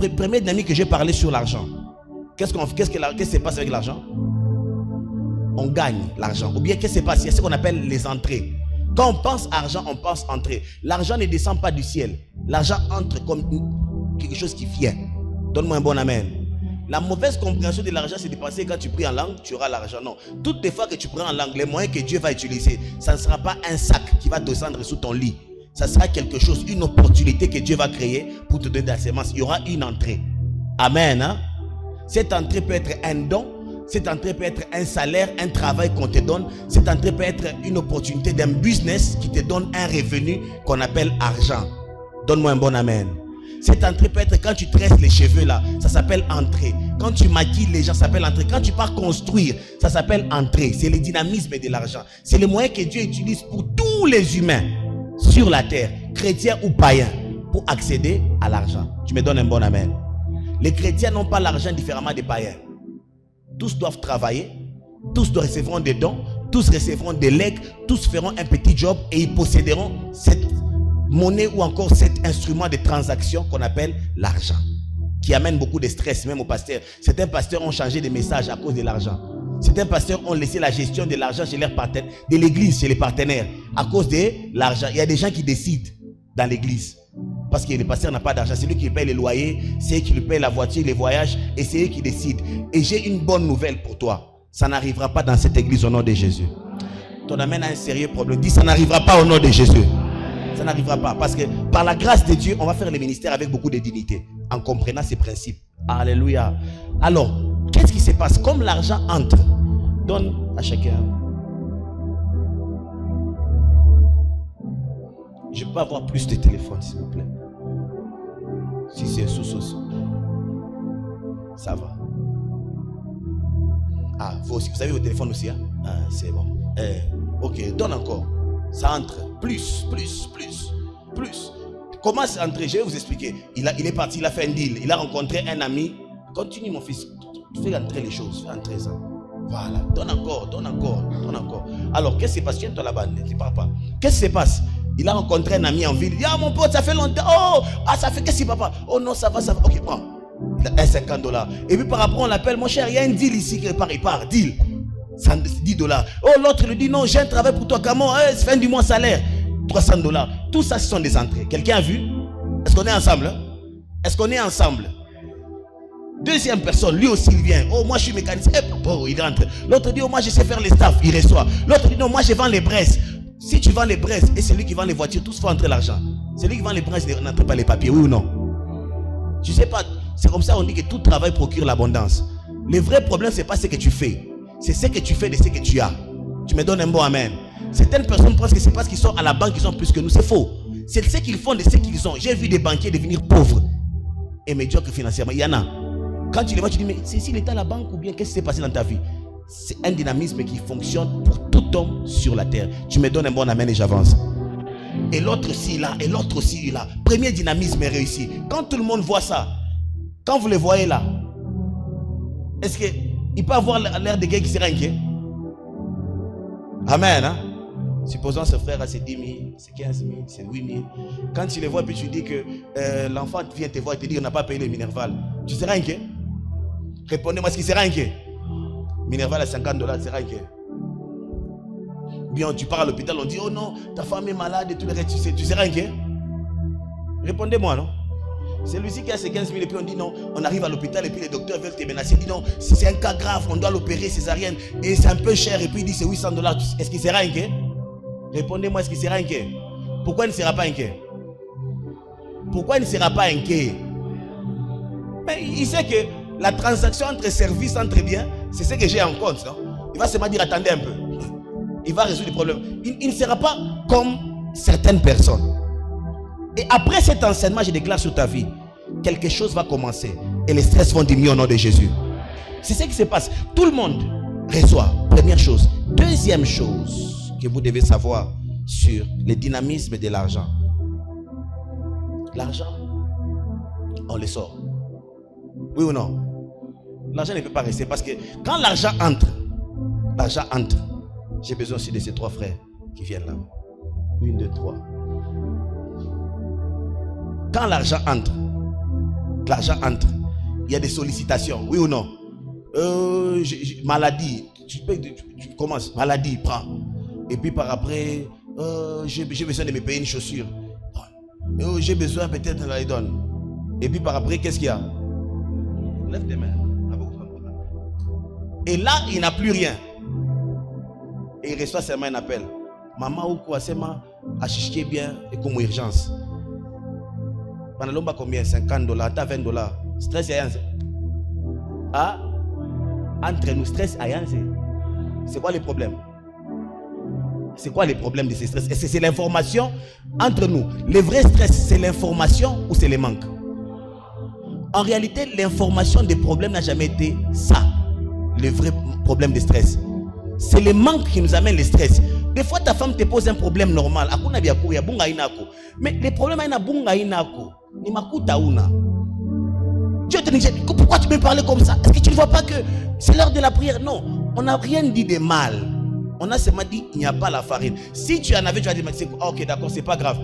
que j'ai parlé sur l'argent. Qu'est-ce qui se passe avec l'argent? On gagne l'argent. Ou bien qu'est-ce qui se passe? Il y a ce qu'on appelle les entrées. Quand on pense argent, on pense entrée. L'argent ne descend pas du ciel. L'argent entre comme quelque chose qui vient. Donne-moi un bon amen. La mauvaise compréhension de l'argent, c'est de penser que quand tu pries en langue, tu auras l'argent. Non. Toutes les fois que tu prends en langue, les moyens que Dieu va utiliser, ça ne sera pas un sac qui va descendre sous ton lit. Ça sera quelque chose, une opportunité que Dieu va créer pour te donner de la sémence. Il y aura une entrée. Amen. Hein? Cette entrée peut être un don. Cette entrée peut être un salaire, un travail qu'on te donne. Cette entrée peut être une opportunité d'un business qui te donne un revenu qu'on appelle argent. Donne-moi un bon amen. Cette entrée peut être quand tu tresses les cheveux là, ça s'appelle entrée. Quand tu maquilles les gens, ça s'appelle entrée. Quand tu pars construire, ça s'appelle entrée. C'est le dynamisme de l'argent. C'est le moyen que Dieu utilise pour tous les humains sur la terre, chrétiens ou païens, pour accéder à l'argent. Tu me donnes un bon amen. Les chrétiens n'ont pas l'argent différemment des païens. Tous doivent travailler, tous recevront des dons, tous recevront des legs, tous feront un petit job et ils posséderont cette monnaie ou encore cet instrument de transaction qu'on appelle l'argent, qui amène beaucoup de stress même aux pasteurs. Certains pasteurs ont changé de message à cause de l'argent. Certains pasteurs ont laissé la gestion de l'argent chez leurs partenaires, de l'église chez les partenaires, à cause de l'argent. Il y a des gens qui décident dans l'église parce que le pasteur n'a pas d'argent. C'est lui qui paye les loyers, c'est lui qui lui paye la voiture, les voyages, et c'est lui qui décide. Et j'ai une bonne nouvelle pour toi. Ça n'arrivera pas dans cette église au nom de Jésus. Ton amen a un sérieux problème. Dis, ça n'arrivera pas au nom de Jésus. Ça n'arrivera pas. Parce que par la grâce de Dieu, on va faire le ministère avec beaucoup de dignité. En comprenant ces principes. Alléluia. Alors, qu'est-ce qui se passe? Comme l'argent entre, donne à chacun. Je peux avoir plus de téléphones, s'il vous plaît. Si c'est sous. Ça va. Ah, vous aussi, vous avez vos téléphones aussi, hein? Ah, c'est bon. Ok, donne encore. Ça entre. Plus. Comment c'est entré? Je vais vous expliquer. Il est parti, il a fait un deal. Il a rencontré un ami. Continue, mon fils. Fais entrer les choses. Fais entrer ça. Voilà. Donne encore. Alors, qu'est-ce qui se passe? Tiens-toi là-bas. Ne pars pas. Qu'est-ce qui se passe? Il a rencontré un ami en ville. Il dit, ah, mon pote, ça fait longtemps. Oh, ah, ça fait qu'est-ce qui papa? Oh non, ça va. Ok, prends. Il a $50. Et puis par après, on l'appelle, mon cher, il y a un deal ici qui part. Il part. Deal. $10. Oh, l'autre lui dit, non, j'ai un travail pour toi. Comment? Fin du mois salaire. $300. Tout ça, ce sont des entrées. Quelqu'un a vu? Est-ce qu'on est ensemble? Est-ce qu'on est ensemble? Deuxième personne, lui aussi il vient. Oh, moi je suis mécanicien. Oh, il rentre. L'autre dit, oh, moi je sais faire les staffs. Il reçoit. L'autre dit, non, moi je vends les braises. Si tu vends les braises et celui qui vend les voitures, tous font entrer l'argent. Celui qui vend les braises n'entre pas les papiers, oui ou non? Tu sais pas. C'est comme ça on dit que tout travail procure l'abondance. Le vrai problème, c'est pas ce que tu fais. C'est ce que tu fais de ce que tu as. Tu me donnes un bon amen. Certaines personnes pensent que c'est parce qu'ils sont à la banque qu'ils ont plus que nous. C'est faux. C'est ce qu'ils font de ce qu'ils ont. J'ai vu des banquiers devenir pauvres et médiocres financièrement. Il y en a. Quand tu les vois, tu dis, mais c'est s'il était à la banque ou bien qu'est-ce qui s'est passé dans ta vie? C'est un dynamisme qui fonctionne pour tout homme sur la terre. Tu me donnes un bon amen et j'avance. Et l'autre aussi là, et l'autre aussi là. Premier dynamisme est réussi. Quand tout le monde voit ça, quand vous les voyez là, est-ce qu'il peut avoir l'air de quelqu'un qui sera inquiet? Amen, hein? Supposons ce frère a ses 10 000, c'est 15 000, c'est 8 000. Quand tu les vois, puis tu dis que l'enfant vient te voir et te dit qu'on n'a pas payé le Minerval, tu seras inquiet? Répondez-moi, est-ce qu'il sera inquiet? Minerval à $50, sera inquiet? Bien, tu pars à l'hôpital, on dit, oh non, ta femme est malade et tout le reste, tu seras inquiet? Répondez-moi, non? Celui-ci qui a ses 15 000 et puis on dit non, on arrive à l'hôpital et puis les docteurs veulent te menacer. Il dit non, c'est un cas grave, on doit l'opérer césarienne et c'est un peu cher et puis il dit c'est $800. Est-ce qu'il sera inquiet? Répondez-moi, est-ce qu'il sera inquiet? Pourquoi il ne sera pas inquiet? Pourquoi il ne sera pas inquiet? Mais il sait que la transaction entre services, entre biens, c'est ce que j'ai en compte. Non? Il va seulement dire attendez un peu. Il va résoudre le problème. Il ne sera pas comme certaines personnes. Et après cet enseignement, je déclare sur ta vie, quelque chose va commencer. Et les stress vont diminuer au nom de Jésus. C'est ce qui se passe. Tout le monde reçoit. Première chose. Deuxième chose que vous devez savoir sur le dynamisme de l'argent. L'argent, on le sort. Oui ou non? L'argent ne peut pas rester parce que quand l'argent entre, j'ai besoin aussi de ces 3 frères qui viennent là. 1, 2, 3. Quand l'argent entre, il y a des sollicitations, oui ou non? Maladie, tu commences, maladie, prends. Et puis par après, j'ai besoin de me payer une chaussure. J'ai besoin peut-être de la donne. Et puis par après, qu'est-ce qu'il y a? Lève tes mains. Et là, il n'a plus rien. Et il reçoit seulement un appel. Maman ou quoi, c'est ma achiché bien et comme urgence. Pendant l'homme combien? $50, t'as $20. Stress à rien. Ah, entre nous, stress à rien. C'est quoi le problème? C'est quoi les problèmes de ces stress? Est-ce que c'est l'information entre nous? Le vrai stress, c'est l'information ou c'est le manque? En réalité, l'information des problèmes n'a jamais été ça, le vrai problème de stress. C'est le manque qui nous amène le stress. Des fois, ta femme te pose un problème normal. Mais les problèmes, Dieu te dit, pourquoi tu me parles comme ça? Est-ce que tu ne vois pas que c'est l'heure de la prière? Non, on n'a rien dit de mal. On a seulement dit, il n'y a pas la farine. Si tu en avais, tu as dit, ok, d'accord, c'est pas grave.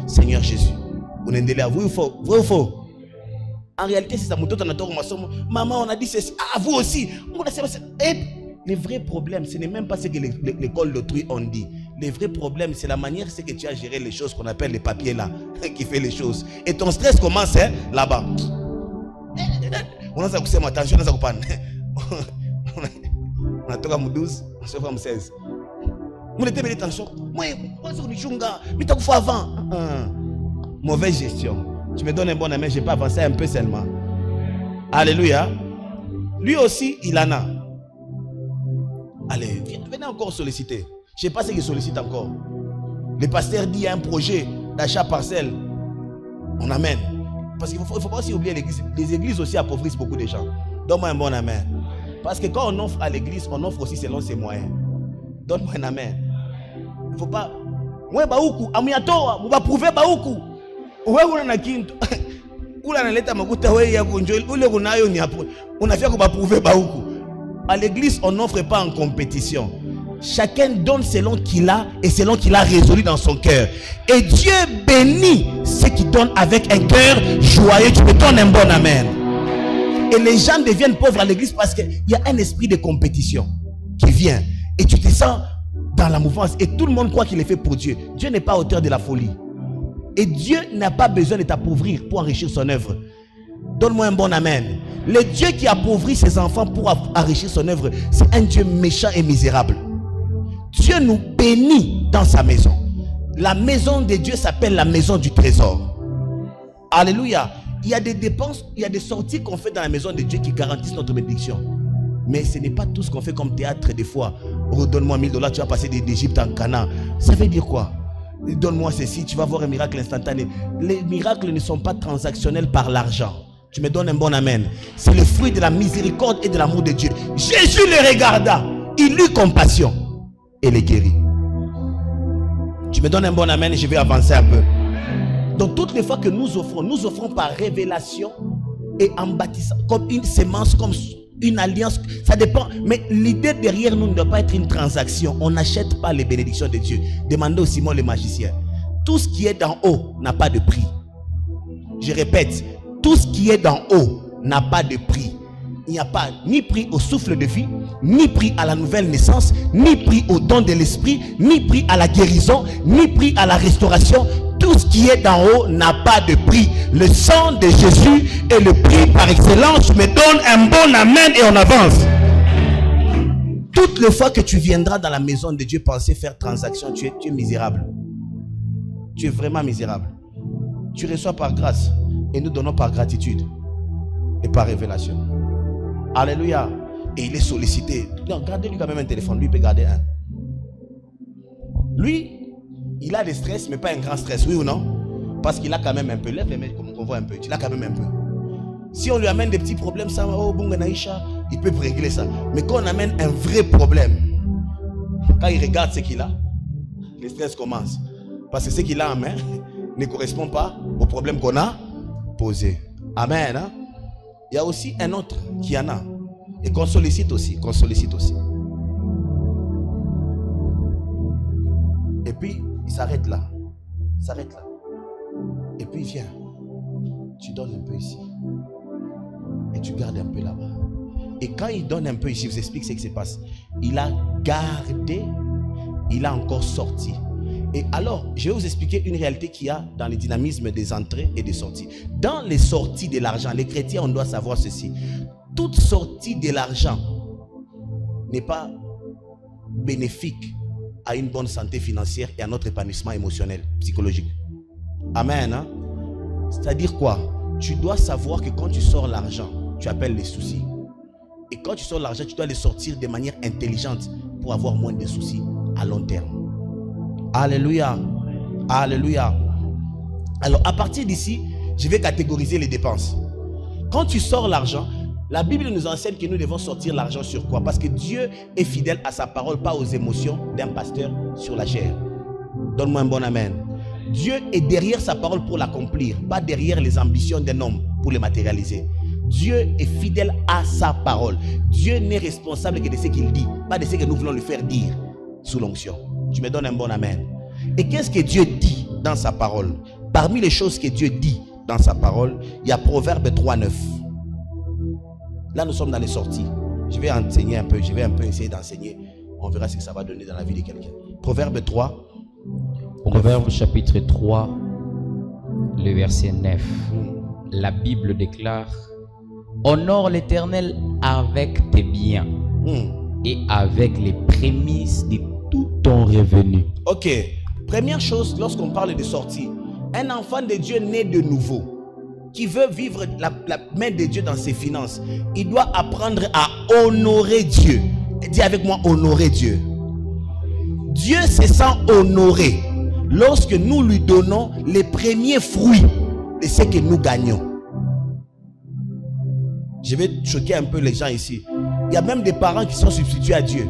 Seigneur Jésus, on est vrai ou faux? Vrai ou faux? En réalité, c'est ça. Maman, on a dit ceci. Ah, vous aussi. Le vrai problème, ce n'est même pas ce que l'école d'autrui ont dit. Le vrai problème, c'est la manière c'est que tu as géré les choses qu'on appelle les papiers là, qui fait les choses. Et ton stress commence là-bas. On a attention, on a toka 12, on se fait 16. On était bien attention. Moi, on avant. Mauvaise gestion. Tu me donnes un bon ami, je peux avancer un peu seulement. Alléluia. Lui aussi, il en a. Allez, venez encore solliciter. Je ne sais pas ce qu'il sollicite encore. Le pasteur dit il y a un projet d'achat parcelle. On amène. Parce qu'il ne faut pas aussi oublier l'église. Les églises aussi appauvrissent beaucoup de gens. Donne-moi un bon amen. Parce que quand on offre à l'église, on offre aussi selon ses moyens. Donne-moi un amen. Il ne faut pas. Moi, baoukou, amiatoa, on va prouver baoukou. On a fait qu'on va prouver baoukou. À l'église, on n'offre pas en compétition. Chacun donne selon qu'il a et selon qu'il a résolu dans son cœur. Et Dieu bénit ceux qui donnent avec un cœur joyeux. Tu me donnes un bon amen. Et les gens deviennent pauvres à l'église parce qu'il y a un esprit de compétition qui vient. Et tu te sens dans la mouvance. Et tout le monde croit qu'il est fait pour Dieu. Dieu n'est pas auteur de la folie. Et Dieu n'a pas besoin de t'appauvrir pour enrichir son œuvre. Donne-moi un bon amen. Le Dieu qui appauvrit ses enfants pour enrichir son œuvre, c'est un Dieu méchant et misérable. Dieu nous bénit dans sa maison. La maison de Dieu s'appelle la maison du trésor. Alléluia. Il y a des dépenses, il y a des sorties qu'on fait dans la maison de Dieu qui garantissent notre bénédiction. Mais ce n'est pas tout ce qu'on fait comme théâtre des fois. Redonne-moi $1000, tu vas passer d'Égypte en Canaan. Ça veut dire quoi? Donne-moi ceci, tu vas voir un miracle instantané. Les miracles ne sont pas transactionnels par l'argent. Tu me donnes un bon amen. C'est le fruit de la miséricorde et de l'amour de Dieu. Jésus le regarda, il eut compassion et les guérit. Tu me donnes un bon amen et je vais avancer un peu. Donc toutes les fois que nous offrons par révélation et en bâtissant comme une sémence, comme une alliance, ça dépend. Mais l'idée derrière nous ne doit pas être une transaction. On n'achète pas les bénédictions de Dieu. Demandez au Simon le magicien. Tout ce qui est d'en haut n'a pas de prix. Je répète, tout ce qui est d'en haut n'a pas de prix. Il n'y a pas ni prix au souffle de vie, ni prix à la nouvelle naissance, ni prix au don de l'esprit, ni prix à la guérison, ni prix à la restauration. Tout ce qui est d'en haut n'a pas de prix. Le sang de Jésus est le prix par excellence. Je me donne un bon amen et on avance. Toutes les fois que tu viendras dans la maison de Dieu penser faire transaction, tu es misérable. Tu es vraiment misérable. Tu reçois par grâce et nous donnons par gratitude et par révélation. Alléluia. Et il est sollicité. Non, gardez-lui quand même un téléphone. Lui, il peut garder un. Lui, il a des stress, mais pas un grand stress, oui ou non? Parce qu'il a quand même un peu. Lève les mains comme on voit un peu. Il a quand même un peu. Si on lui amène des petits problèmes, ça va, oh, Naïcha, il peut régler ça. Mais quand on amène un vrai problème, quand il regarde ce qu'il a, le stress commence. Parce que ce qu'il a en main ne correspond pas au problème qu'on a posé. Amen. Hein? Il y a aussi un autre qui en a. Et qu'on sollicite aussi. Qu'on sollicite aussi. Et puis, il s'arrête là. Il s'arrête là. Et puis, il vient. Tu donnes un peu ici. Et tu gardes un peu là-bas. Et quand il donne un peu ici, je vous explique ce qui se passe. Il a gardé. Il a encore sorti. Et alors, je vais vous expliquer une réalité qu'il y a dans le dynamisme des entrées et des sorties. Dans les sorties de l'argent, les chrétiens, on doit savoir ceci. Toute sortie de l'argent n'est pas bénéfique à une bonne santé financière et à notre épanouissement émotionnel, psychologique. Amen. Hein? C'est-à-dire quoi? Tu dois savoir que quand tu sors l'argent, tu appelles les soucis. Et quand tu sors l'argent, tu dois les sortir de manière intelligente pour avoir moins de soucis à long terme. Alléluia. Alléluia. Alors, à partir d'ici, je vais catégoriser les dépenses. Quand tu sors l'argent, la Bible nous enseigne que nous devons sortir l'argent sur quoi? Parce que Dieu est fidèle à sa parole, pas aux émotions d'un pasteur sur la chair. Donne-moi un bon amen. Dieu est derrière sa parole pour l'accomplir, pas derrière les ambitions d'un homme pour les matérialiser. Dieu est fidèle à sa parole. Dieu n'est responsable que de ce qu'il dit, pas de ce que nous voulons lui faire dire sous l'onction. Tu me donnes un bon amen. Et qu'est-ce que Dieu dit dans sa parole? Parmi les choses que Dieu dit dans sa parole, il y a Proverbe 3:9. Là, nous sommes dans les sorties. Je vais enseigner un peu, je vais un peu essayer d'enseigner. On verra ce que ça va donner dans la vie de quelqu'un. Proverbe 3. Proverbe chapitre 3, le verset 9. La Bible déclare: honore l'Éternel avec tes biens et avec les prémices de tout ton revenu. Ok. Première chose, lorsqu'on parle de sortie, un enfant de Dieu né de nouveau, qui veut vivre la main de Dieu dans ses finances, il doit apprendre à honorer Dieu. Dis avec moi, honorer Dieu. Dieu se sent honoré lorsque nous lui donnons les premiers fruits de ce que nous gagnons. Je vais choquer un peu les gens ici. Il y a même des parents qui sont substitués à Dieu.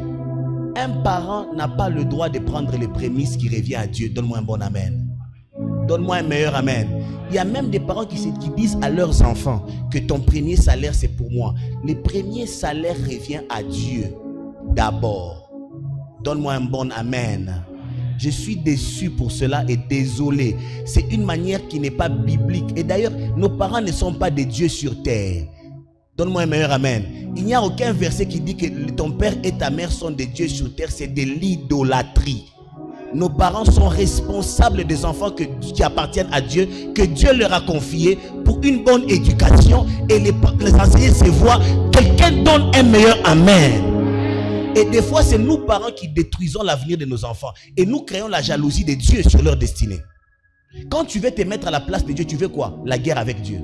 Un parent n'a pas le droit de prendre les prémices qui reviennent à Dieu. Donne-moi un bon amen. Donne-moi un meilleur amen. Il y a même des parents qui disent à leurs enfants que ton premier salaire c'est pour moi. Le premier salaire revient à Dieu d'abord. Donne-moi un bon amen. Je suis déçu pour cela et désolé. C'est une manière qui n'est pas biblique. Et d'ailleurs, nos parents ne sont pas des dieux sur terre. Donne-moi un meilleur amen. Il n'y a aucun verset qui dit que ton père et ta mère sont des dieux sur terre. C'est de l'idolâtrie. Nos parents sont responsables des enfants qui appartiennent à Dieu, que Dieu leur a confiés pour une bonne éducation et les enseigner ses voies. Quelqu'un donne un meilleur amen. Et des fois, c'est nous parents qui détruisons l'avenir de nos enfants et nous créons la jalousie de Dieu sur leur destinée. Quand tu veux te mettre à la place de Dieu, tu veux quoi? La guerre avec Dieu.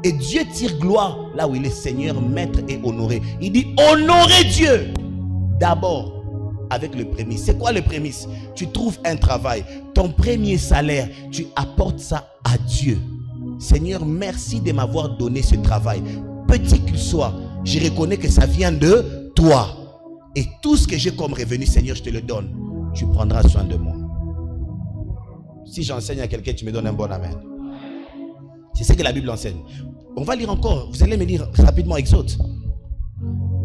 Et Dieu tire gloire là où il est Seigneur, maître et honoré. Il dit honorer Dieu d'abord. Avec le prémisse. C'est quoi le prémisse? Tu trouves un travail, ton premier salaire, tu apportes ça à Dieu. Seigneur, merci de m'avoir donné ce travail. Petit qu'il soit, je reconnais que ça vient de toi. Et tout ce que j'ai comme revenu, Seigneur, je te le donne. Tu prendras soin de moi. Si j'enseigne à quelqu'un, tu me donnes un bon amen. C'est ce que la Bible enseigne. On va lire encore. Vous allez me lire rapidement Exode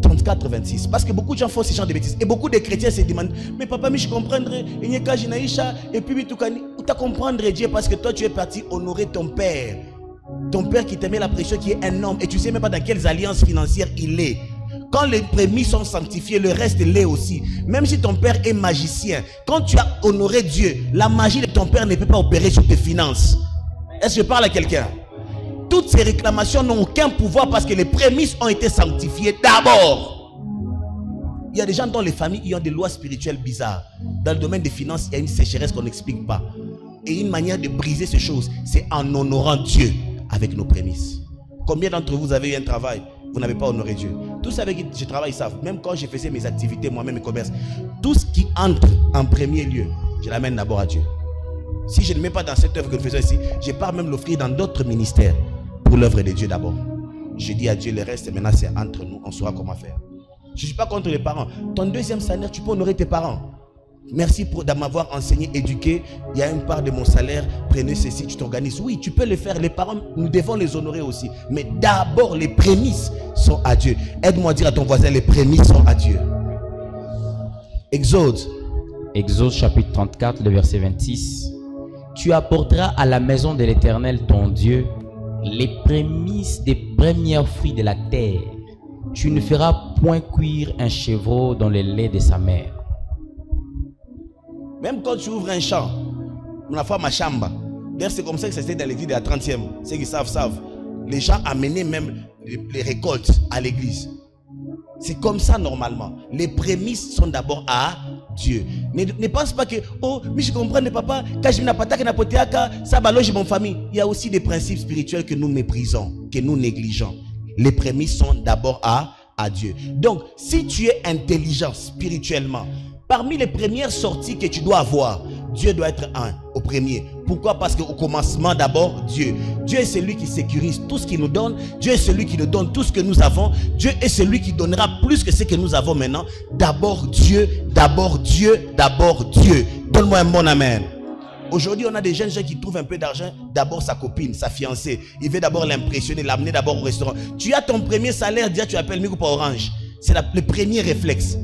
34, 26. Parce que beaucoup de gens font ce genre de bêtises. Et beaucoup de chrétiens se demandent: mais papa, mais je comprendrai. Et puis tu as comprendre Dieu parce que toi tu es parti honorer ton père. Ton père qui te met la pression, qui est un homme. Et tu ne sais même pas dans quelles alliances financières il est. Quand les prémices sont sanctifiées, le reste l'est aussi. Même si ton père est magicien, quand tu as honoré Dieu, la magie de ton père ne peut pas opérer sur tes finances. Est-ce que je parle à quelqu'un? Toutes ces réclamations n'ont aucun pouvoir parce que les prémices ont été sanctifiées d'abord. Il y a des gens dans les familles qui ont des lois spirituelles bizarres. Dans le domaine des finances, il y a une sécheresse qu'on n'explique pas. Et une manière de briser ces choses, c'est en honorant Dieu avec nos prémices. Combien d'entre vous avez eu un travail, vous n'avez pas honoré Dieu? Tous avec qui je travaille savent, même quand je faisais mes activités, moi-même mes commerces, tout ce qui entre en premier lieu, je l'amène d'abord à Dieu. Si je ne mets pas dans cette œuvre que nous faisons ici, je pars même l'offrir dans d'autres ministères pour l'œuvre de Dieu d'abord. Je dis à Dieu le reste, maintenant c'est entre nous, on saura comment faire. Je ne suis pas contre les parents. Ton deuxième salaire, tu peux honorer tes parents. Merci de m'avoir enseigné, éduqué. Il y a une part de mon salaire, prenez ceci, tu t'organises. Oui, tu peux le faire. Les parents, nous devons les honorer aussi. Mais d'abord, les prémices sont à Dieu. Aide-moi à dire à ton voisin, les prémices sont à Dieu. Exode chapitre 34, le verset 26. Tu apporteras à la maison de l'Éternel ton Dieu les prémices des premiers fruits de la terre. Tu ne feras point cuire un chevreau dans le lait de sa mère. Même quand tu ouvres un champ, la femme à chamba. D'ailleurs, c'est comme ça que c'était dans l'église de la 30e. Ceux qui savent. Les gens amenaient même les récoltes à l'église. C'est comme ça normalement. Les prémices sont d'abord à Dieu. Ne pense pas que, oh, mais je comprends, papa, quand je n'ai pas ça baloge mon famille. Il y a aussi des principes spirituels que nous méprisons, que nous négligeons. Les prémices sont d'abord à à Dieu. Donc, si tu es intelligent spirituellement, parmi les premières sorties que tu dois avoir, Dieu doit être un au premier. Pourquoi? Parce qu'au commencement, d'abord, Dieu. Dieu est celui qui sécurise tout ce qu'il nous donne. Dieu est celui qui nous donne tout ce que nous avons. Dieu est celui qui donnera plus que ce que nous avons maintenant. D'abord Dieu, d'abord Dieu, d'abord Dieu. Donne-moi un bon amen. Aujourd'hui, on a des jeunes gens qui trouvent un peu d'argent. D'abord sa copine, sa fiancée. Il veut d'abord l'impressionner, l'amener d'abord au restaurant. Tu as ton premier salaire, déjà tu appelles Migo pour Orange. C'est le premier réflexe.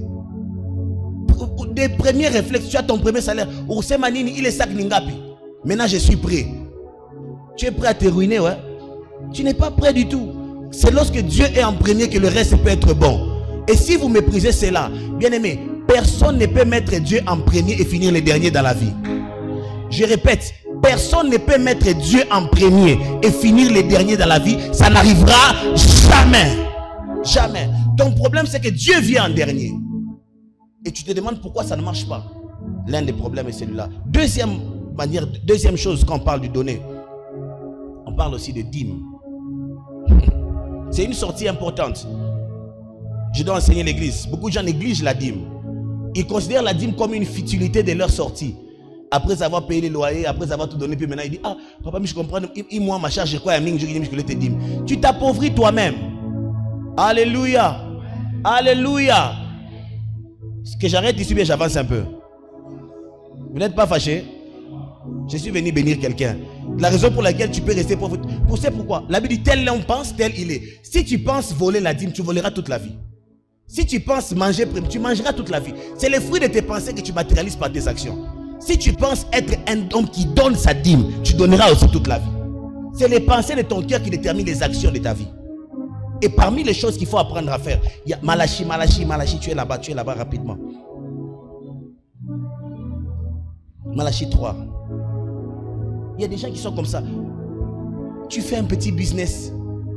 Des premiers réflexes, tu as ton premier salaire. Manini, il est sac Ningapi. Maintenant, je suis prêt. Tu es prêt à te ruiner, ouais? Tu n'es pas prêt du tout. C'est lorsque Dieu est en premier que le reste peut être bon. Et si vous méprisez cela, bien aimé, personne ne peut mettre Dieu en premier et finir les derniers dans la vie. Je répète, personne ne peut mettre Dieu en premier et finir les derniers dans la vie. Ça n'arrivera jamais. Jamais. Ton problème, c'est que Dieu vient en dernier. Et tu te demandes pourquoi ça ne marche pas. L'un des problèmes est celui-là. Deuxième chose quand on parle du donner, on parle aussi de dîme. C'est une sortie importante. Je dois enseigner l'église. Beaucoup de gens négligent la dîme. Ils considèrent la dîme comme une futilité de leur sortie. Après avoir payé les loyers, après avoir tout donné, puis maintenant il dit, ah, papa, mais je comprends, moi, ma charge, je crois, je te dîme. Tu t'appauvris toi-même. Alléluia. Alléluia. Ce que j'arrête ici, bien j'avance un peu. Vous n'êtes pas fâché? Je suis venu bénir quelqu'un. La raison pour laquelle tu peux rester pauvre. Vous savez pourquoi? La Bible dit tel l'homme pense, tel il est. Si tu penses voler la dîme, tu voleras toute la vie. Si tu penses manger, tu mangeras toute la vie. C'est le fruit de tes pensées que tu matérialises par tes actions. Si tu penses être un homme qui donne sa dîme, tu donneras aussi toute la vie. C'est les pensées de ton cœur qui déterminent les actions de ta vie. Et parmi les choses qu'il faut apprendre à faire, il y a Malachi, tu es là-bas rapidement. Malachi 3. Il y a des gens qui sont comme ça. Tu fais un petit business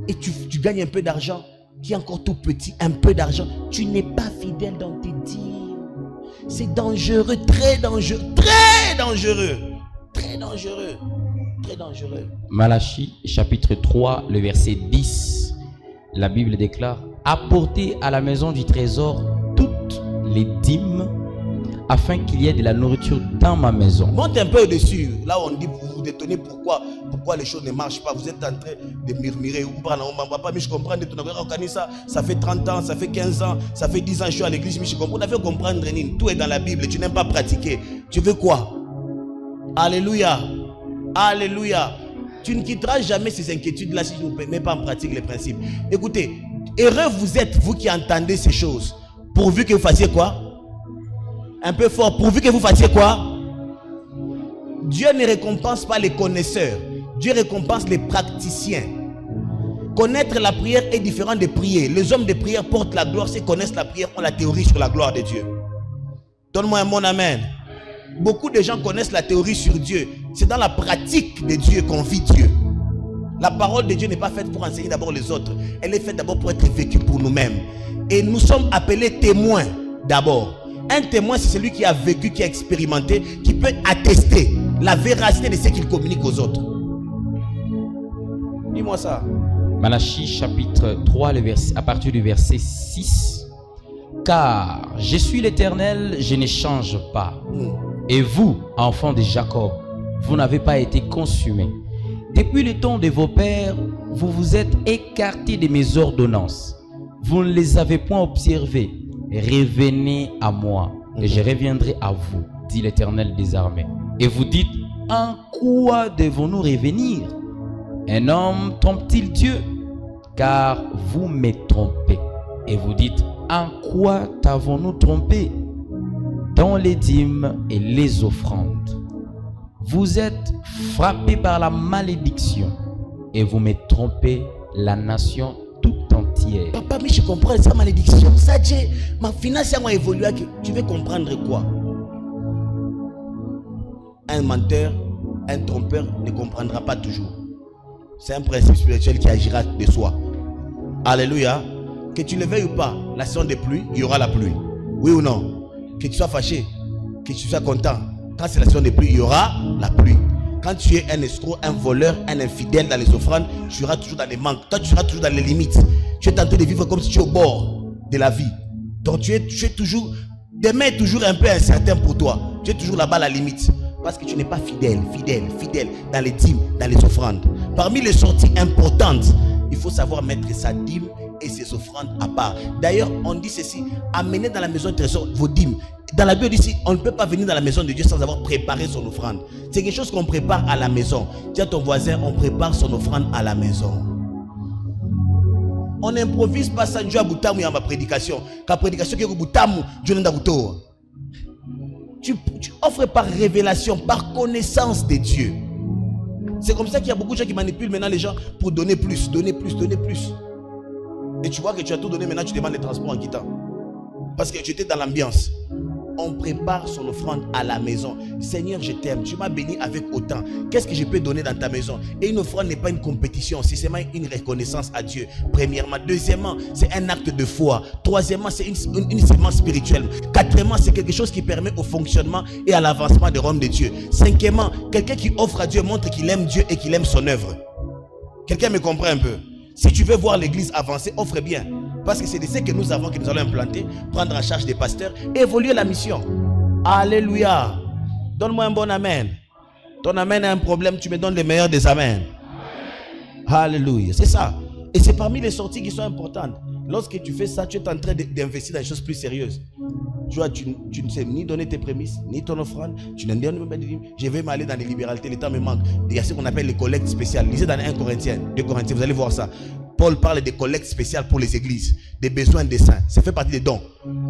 et tu gagnes un peu d'argent, qui est encore tout petit, un peu d'argent. Tu n'es pas fidèle dans tes dîmes. C'est dangereux, très dangereux, très dangereux, très dangereux, très dangereux. Malachi chapitre 3, le verset 10. La Bible déclare: apportez à la maison du trésor toutes les dîmes, afin qu'il y ait de la nourriture dans ma maison. Monte un peu au-dessus. Là on dit, vous vous détonnez pourquoi les choses ne marchent pas. Vous êtes en train de murmurer. Mais je comprends de ton ça fait 30 ans, ça fait 15 ans, ça fait 10 ans que je suis à l'église. Mais je comprends. On a fait comprendre, tout est dans la Bible. Tu n'aimes pas pratiquer. Tu veux quoi? Alléluia. Alléluia. Tu ne quitteras jamais ces inquiétudes-là si tu ne mets pas en pratique les principes. Écoutez, heureux vous êtes, vous qui entendez ces choses, pourvu que vous fassiez quoi? Un peu fort, pourvu que vous fassiez quoi? Dieu ne récompense pas les connaisseurs, Dieu récompense les praticiens. Connaître la prière est différent de prier. Les hommes de prière portent la gloire, ceux qui connaissent la prière ont la théorie sur la gloire de Dieu. Donne-moi un bon amen. Beaucoup de gens connaissent la théorie sur Dieu. C'est dans la pratique de Dieu qu'on vit Dieu. La parole de Dieu n'est pas faite pour enseigner d'abord les autres. Elle est faite d'abord pour être vécue pour nous-mêmes. Et nous sommes appelés témoins d'abord. Un témoin, c'est celui qui a vécu, qui a expérimenté, qui peut attester la véracité de ce qu'il communique aux autres. Dis-moi ça. Malachi chapitre 3, à partir du verset 6. Car je suis l'Éternel, je ne change pas. Et vous, enfants de Jacob, vous n'avez pas été consumés. Depuis le temps de vos pères, vous vous êtes écartés de mes ordonnances. Vous ne les avez point observées. Revenez à moi, et je reviendrai à vous, dit l'Éternel des armées. Et vous dites, en quoi devons-nous revenir? Un homme trompe-t-il Dieu? Car vous me trompez. Et vous dites, en quoi t'avons-nous trompé? Dans les dîmes et les offrandes. Vous êtes frappés par la malédiction et vous me trompez, la nation tout entière. Papa, mais je comprends sa malédiction. Ça, Dieu, ma finance a évolué. Tu veux comprendre quoi? Un menteur, un trompeur ne comprendra pas toujours. C'est un principe spirituel qui agira de soi. Alléluia. Que tu le veuilles ou pas, la saison de pluie, il y aura la pluie. Oui ou non? Que tu sois fâché, que tu sois content. Quand c'est la saison de pluie, il y aura la pluie. Quand tu es un escroc, un voleur, un infidèle dans les offrandes, tu seras toujours dans les manques. Toi, tu seras toujours dans les limites. Tu es tenté de vivre comme si tu es au bord. de la vie. Donc tu es toujours, demain est toujours un peu incertain pour toi. Tu es toujours là-bas à la limite. Parce que tu n'es pas fidèle dans les dîmes, dans les offrandes. Parmi les sorties importantes, il faut savoir mettre sa dîme et ses offrandes à part. D'ailleurs, on dit ceci, amenez dans la maison de trésor vos dîmes. Dans la Bible, ici, on ne peut pas venir dans la maison de Dieu sans avoir préparé son offrande. C'est quelque chose qu'on prépare à la maison. Dis à ton voisin, on prépare son offrande à la maison. On n'improvise pas ça. Dieu a boutamu dans ma prédication. Quand prédication qui est boutamu, Dieu n'a pas boutamu. Tu offres par révélation, par connaissance de Dieu. C'est comme ça qu'il y a beaucoup de gens qui manipulent maintenant les gens pour donner plus, donner plus, donner plus. Et tu vois que tu as tout donné, maintenant tu demandes les transports en quittant. Parce que tu étais dans l'ambiance. On prépare son offrande à la maison. Seigneur, je t'aime. Tu m'as béni avec autant. Qu'est-ce que je peux donner dans ta maison? Et une offrande n'est pas une compétition. C'est seulement une reconnaissance à Dieu. Premièrement. Deuxièmement, c'est un acte de foi. Troisièmement, c'est une sémence spirituelle. Quatrièmement, c'est quelque chose qui permet au fonctionnement et à l'avancement des royaumes de Dieu. Cinquièmement, quelqu'un qui offre à Dieu montre qu'il aime Dieu et qu'il aime son œuvre. Quelqu'un me comprend un peu? Si tu veux voir l'église avancer, offre bien. Parce que c'est de ce que nous avons, que nous allons implanter, prendre en charge des pasteurs, évoluer la mission. Alléluia. Donne-moi un bon amen. Ton amen a un problème, tu me donnes le meilleur des amens. Alléluia. C'est ça. Et c'est parmi les sorties qui sont importantes. Lorsque tu fais ça, tu es en train d'investir dans des choses plus sérieuses. Tu vois, tu ne sais ni donner tes prémices, ni ton offrande. Tu ne donnes même pas de dîmes. Je vais m'aller dans les libéralités, le temps me manque. Il y a ce qu'on appelle les collectes spéciales. Lisez dans 1 Corinthiens, 2 Corinthiens, vous allez voir ça. Paul parle des collectes spéciales pour les églises, des besoins des saints. Ça fait partie des dons.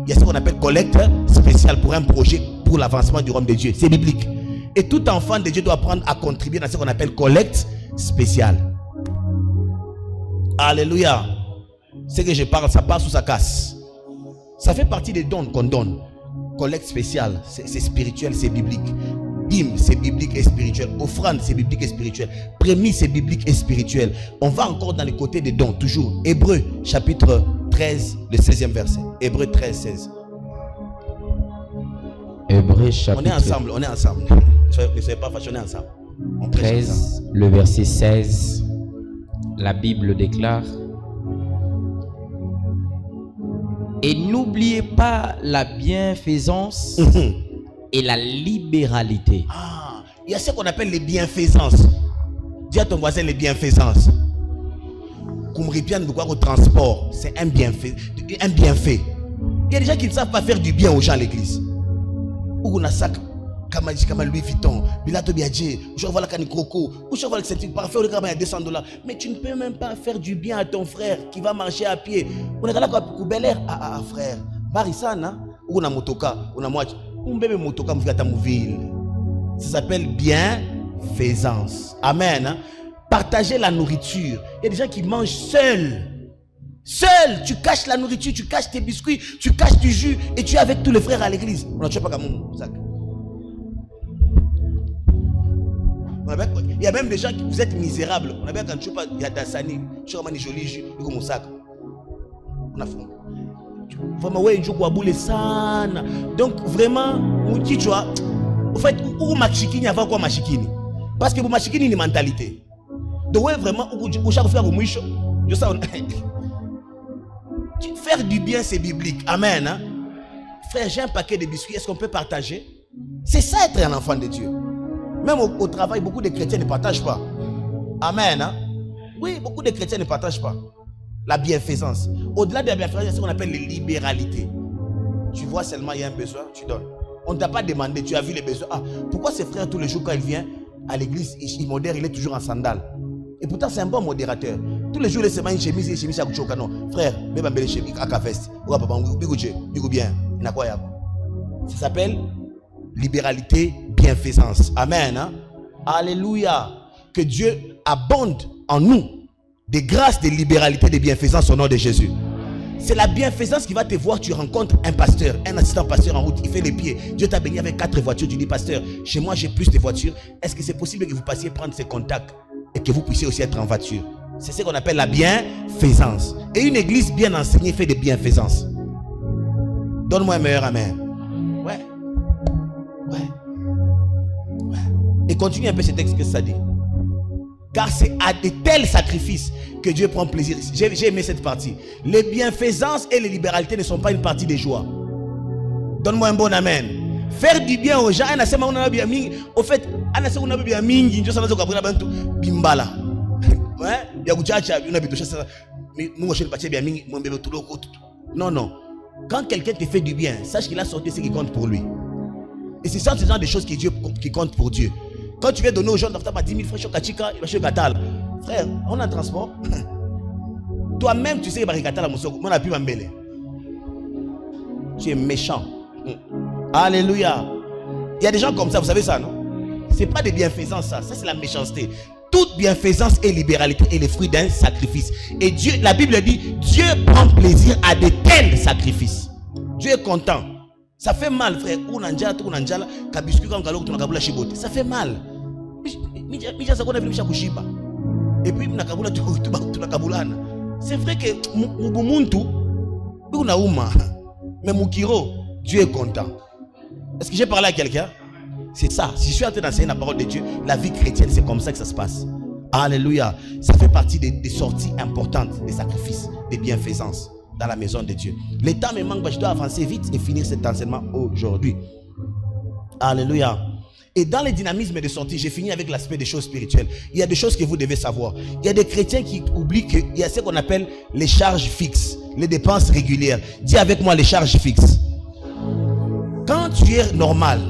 Il y a ce qu'on appelle collecte spéciale pour un projet, pour l'avancement du royaume de Dieu. C'est biblique. Et tout enfant de Dieu doit apprendre à contribuer dans ce qu'on appelle collecte spéciale. Alléluia. Ce que je parle, ça passe ou ça casse. Ça fait partie des dons qu'on donne. Collecte spéciale, c'est spirituel, c'est biblique. Dîme, c'est biblique et spirituel. Offrande, c'est biblique et spirituel. Prémisse, c'est biblique et spirituel. On va encore dans les côtés des dons, toujours. Hébreux, chapitre 13, le 16e verset. Hébreux 13, 16. Hébreux, chapitre... On est ensemble, on est ensemble. Ne soyez pas fâchés, on est ensemble. On 13, le verset 16. La Bible déclare: et n'oubliez pas la bienfaisance et la libéralité. Ah, il y a ce qu'on appelle les bienfaisances. Dis à ton voisin les bienfaisances. Kumripian de quoi au transport, c'est un bienfait. Un bienfait. Il y a des gens qui ne savent pas faire du bien aux gens à l'église. Ou on a sac comme Louis Vuitton, Bilato Biadje, je vois la canne croco, ou je vois le certificat parfait, le travail à $200. Mais tu ne peux même pas faire du bien à ton frère qui va marcher à pied. On est là comme Bel Air. Ah, frère. Barisana, ou on a motoka, on a moitié. Un bébé motoka, on a ville. Ça s'appelle bienfaisance. Amen. Partager la nourriture. Il y a des gens qui mangent seuls. Seul, tu caches la nourriture, tu caches tes biscuits, tu caches du jus et tu es avec tous les frères à l'église. On ne tue pas comme ça. Il y a même des gens qui vous êtes misérables. On a bien quand tu pas, il y a Dassani, tu as un joli jus, comme mon sac. On a fait. Vraiment, ouais, je vois bouler ça. Donc, vraiment, tu vois, en fait, où machikini avant quoi machikini? Parce que pour machikini, il y a une mentalité. Donc, ouais, vraiment, où chaque frère au mouicho, je sais, faire du bien, c'est biblique. Amen. Hein? Frère, j'ai un paquet de biscuits, est-ce qu'on peut partager? C'est ça être un enfant de Dieu. Même au travail, beaucoup de chrétiens ne partagent pas. Amen. Hein? Oui, beaucoup de chrétiens ne partagent pas. La bienfaisance. Au-delà de la bienfaisance, il y a ce qu'on appelle les libéralités. Tu vois seulement il y a un besoin, tu donnes. On ne t'a pas demandé, tu as vu les besoins. Ah, pourquoi ce frère, tous les jours, quand il vient à l'église, il modère, il est toujours en sandales. Et pourtant, c'est un bon modérateur. Tous les jours, il se met une chemise à Kouchokano. Frère, même un bel chemise à Kafest. Bien. Incroyable. Ça s'appelle libéralité, bienfaisance. Amen. Hein? Alléluia. Que Dieu abonde en nous des grâces de libéralité, de bienfaisance au nom de Jésus. C'est la bienfaisance qui va te voir. Tu rencontres un pasteur, un assistant pasteur en route, il fait les pieds. Dieu t'a béni avec 4 voitures. Tu dis, pasteur, chez moi j'ai plus de voitures. Est-ce que c'est possible que vous passiez prendre ces contacts et que vous puissiez aussi être en voiture? C'est ce qu'on appelle la bienfaisance. Et une église bien enseignée fait des bienfaisances. Donne-moi un meilleur amen. Ouais. Et continue un peu ce texte que ça dit. Car c'est à de tels sacrifices que Dieu prend plaisir. J'ai aimé cette partie. Les bienfaisances et les libéralités ne sont pas une partie des joies. Donne-moi un bon amen. Faire du bien aux gens, au fait, bimbala. Non, non. Quand quelqu'un te fait du bien, sache qu'il a sorti ce qui compte pour lui. Et c'est ça, ce genre de choses qui comptent pour Dieu. Quand tu viens donner aux gens, tu as 10 000 frères, frère, on a un transport. Toi-même, tu sais que tu es méchant. Alléluia. Il y a des gens comme ça, vous savez ça, non? C'est pas des bienfaisances, ça c'est la méchanceté. Toute bienfaisance et libéralité est le fruit d'un sacrifice. Et Dieu, la Bible dit, Dieu prend plaisir à de tels sacrifices. Dieu est content. Ça fait mal, frère. Ça fait mal. Et puis, c'est vrai que mais Mukiro, Dieu est content. Est-ce que j'ai parlé à quelqu'un? C'est ça. Si je suis en train d'enseigner la parole de Dieu, la vie chrétienne, c'est comme ça que ça se passe. Alléluia. Ça fait partie des sorties importantes, des sacrifices, des bienfaisances dans la maison de Dieu. Le temps me manque, je dois avancer vite et finir cet enseignement aujourd'hui. Alléluia. Et dans les dynamismes de sortie, j'ai fini avec l'aspect des choses spirituelles. Il y a des choses que vous devez savoir. Il y a des chrétiens qui oublient qu'il y a ce qu'on appelle les charges fixes, les dépenses régulières. Dis avec moi les charges fixes. Quand tu es normal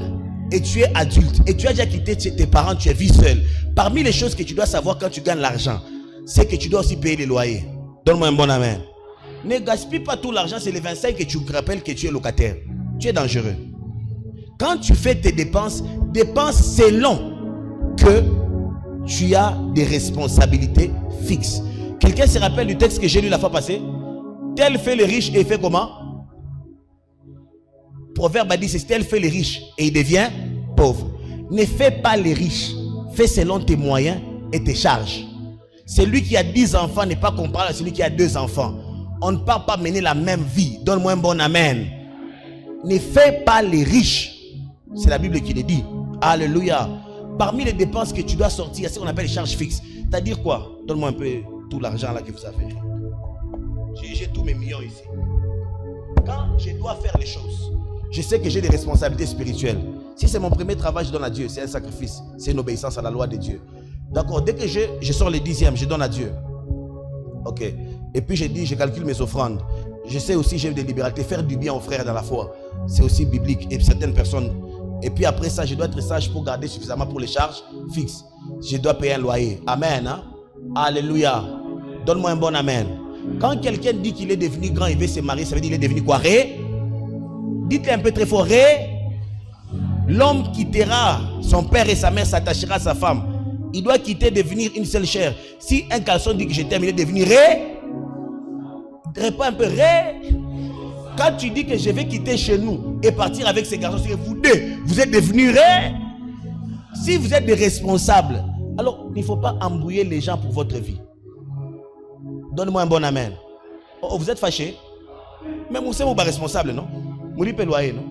et tu es adulte et tu as déjà quitté tes parents, tu es vie seule, parmi les choses que tu dois savoir quand tu gagnes l'argent, c'est que tu dois aussi payer les loyers. Donne-moi un bon amen. Ne gaspille pas tout l'argent, c'est les 25 que tu rappelles que tu es locataire. Tu es dangereux. Quand tu fais tes dépenses, dépense selon que tu as des responsabilités fixes. Quelqu'un se rappelle du texte que j'ai lu la fois passée? Tel fait les riches et il fait comment? Proverbe a dit, c'est tel fait les riches et il devient pauvre. Ne fais pas les riches, fais selon tes moyens et tes charges. Celui qui a 10 enfants n'est pas comparable à celui qui a 2 enfants. On ne peut pas mener la même vie. Donne-moi un bon amen. Ne fais pas les riches. C'est la Bible qui le dit. Alléluia. Parmi les dépenses que tu dois sortir, il y a ce qu'on appelle les charges fixes. C'est-à-dire quoi? Donne-moi un peu tout l'argent là que vous avez. J'ai tous mes millions ici. Quand je dois faire les choses, je sais que j'ai des responsabilités spirituelles. Si c'est mon premier travail, je donne à Dieu. C'est un sacrifice. C'est une obéissance à la loi de Dieu. D'accord. Dès que je sors les 10e, je donne à Dieu. Ok. Et puis je calcule mes offrandes. Je sais aussi, j'ai des libéralités. Faire du bien aux frères dans la foi, c'est aussi biblique. Et certaines personnes. Et puis après ça, je dois être sage pour garder suffisamment pour les charges fixes. Je dois payer un loyer. Amen. Hein? Alléluia. Donne-moi un bon amen. Quand quelqu'un dit qu'il est devenu grand, il veut se marier, ça veut dire qu'il est devenu quoi? Dites-le un peu très fort. L'homme quittera son père et sa mère, s'attachera à sa femme. Il doit quitter, devenir une seule chair. Si un garçon dit que je t'aime, il est devenu réponds un peu Quand tu dis que je vais quitter chez nous et partir avec ces garçons, c'est vous deux, vous êtes devenus Si vous êtes des responsables, alors il ne faut pas embrouiller les gens pour votre vie. Donne-moi un bon amen. Oh, vous êtes fâché? Mais vous êtes responsable, non? Vous êtes loyer, non?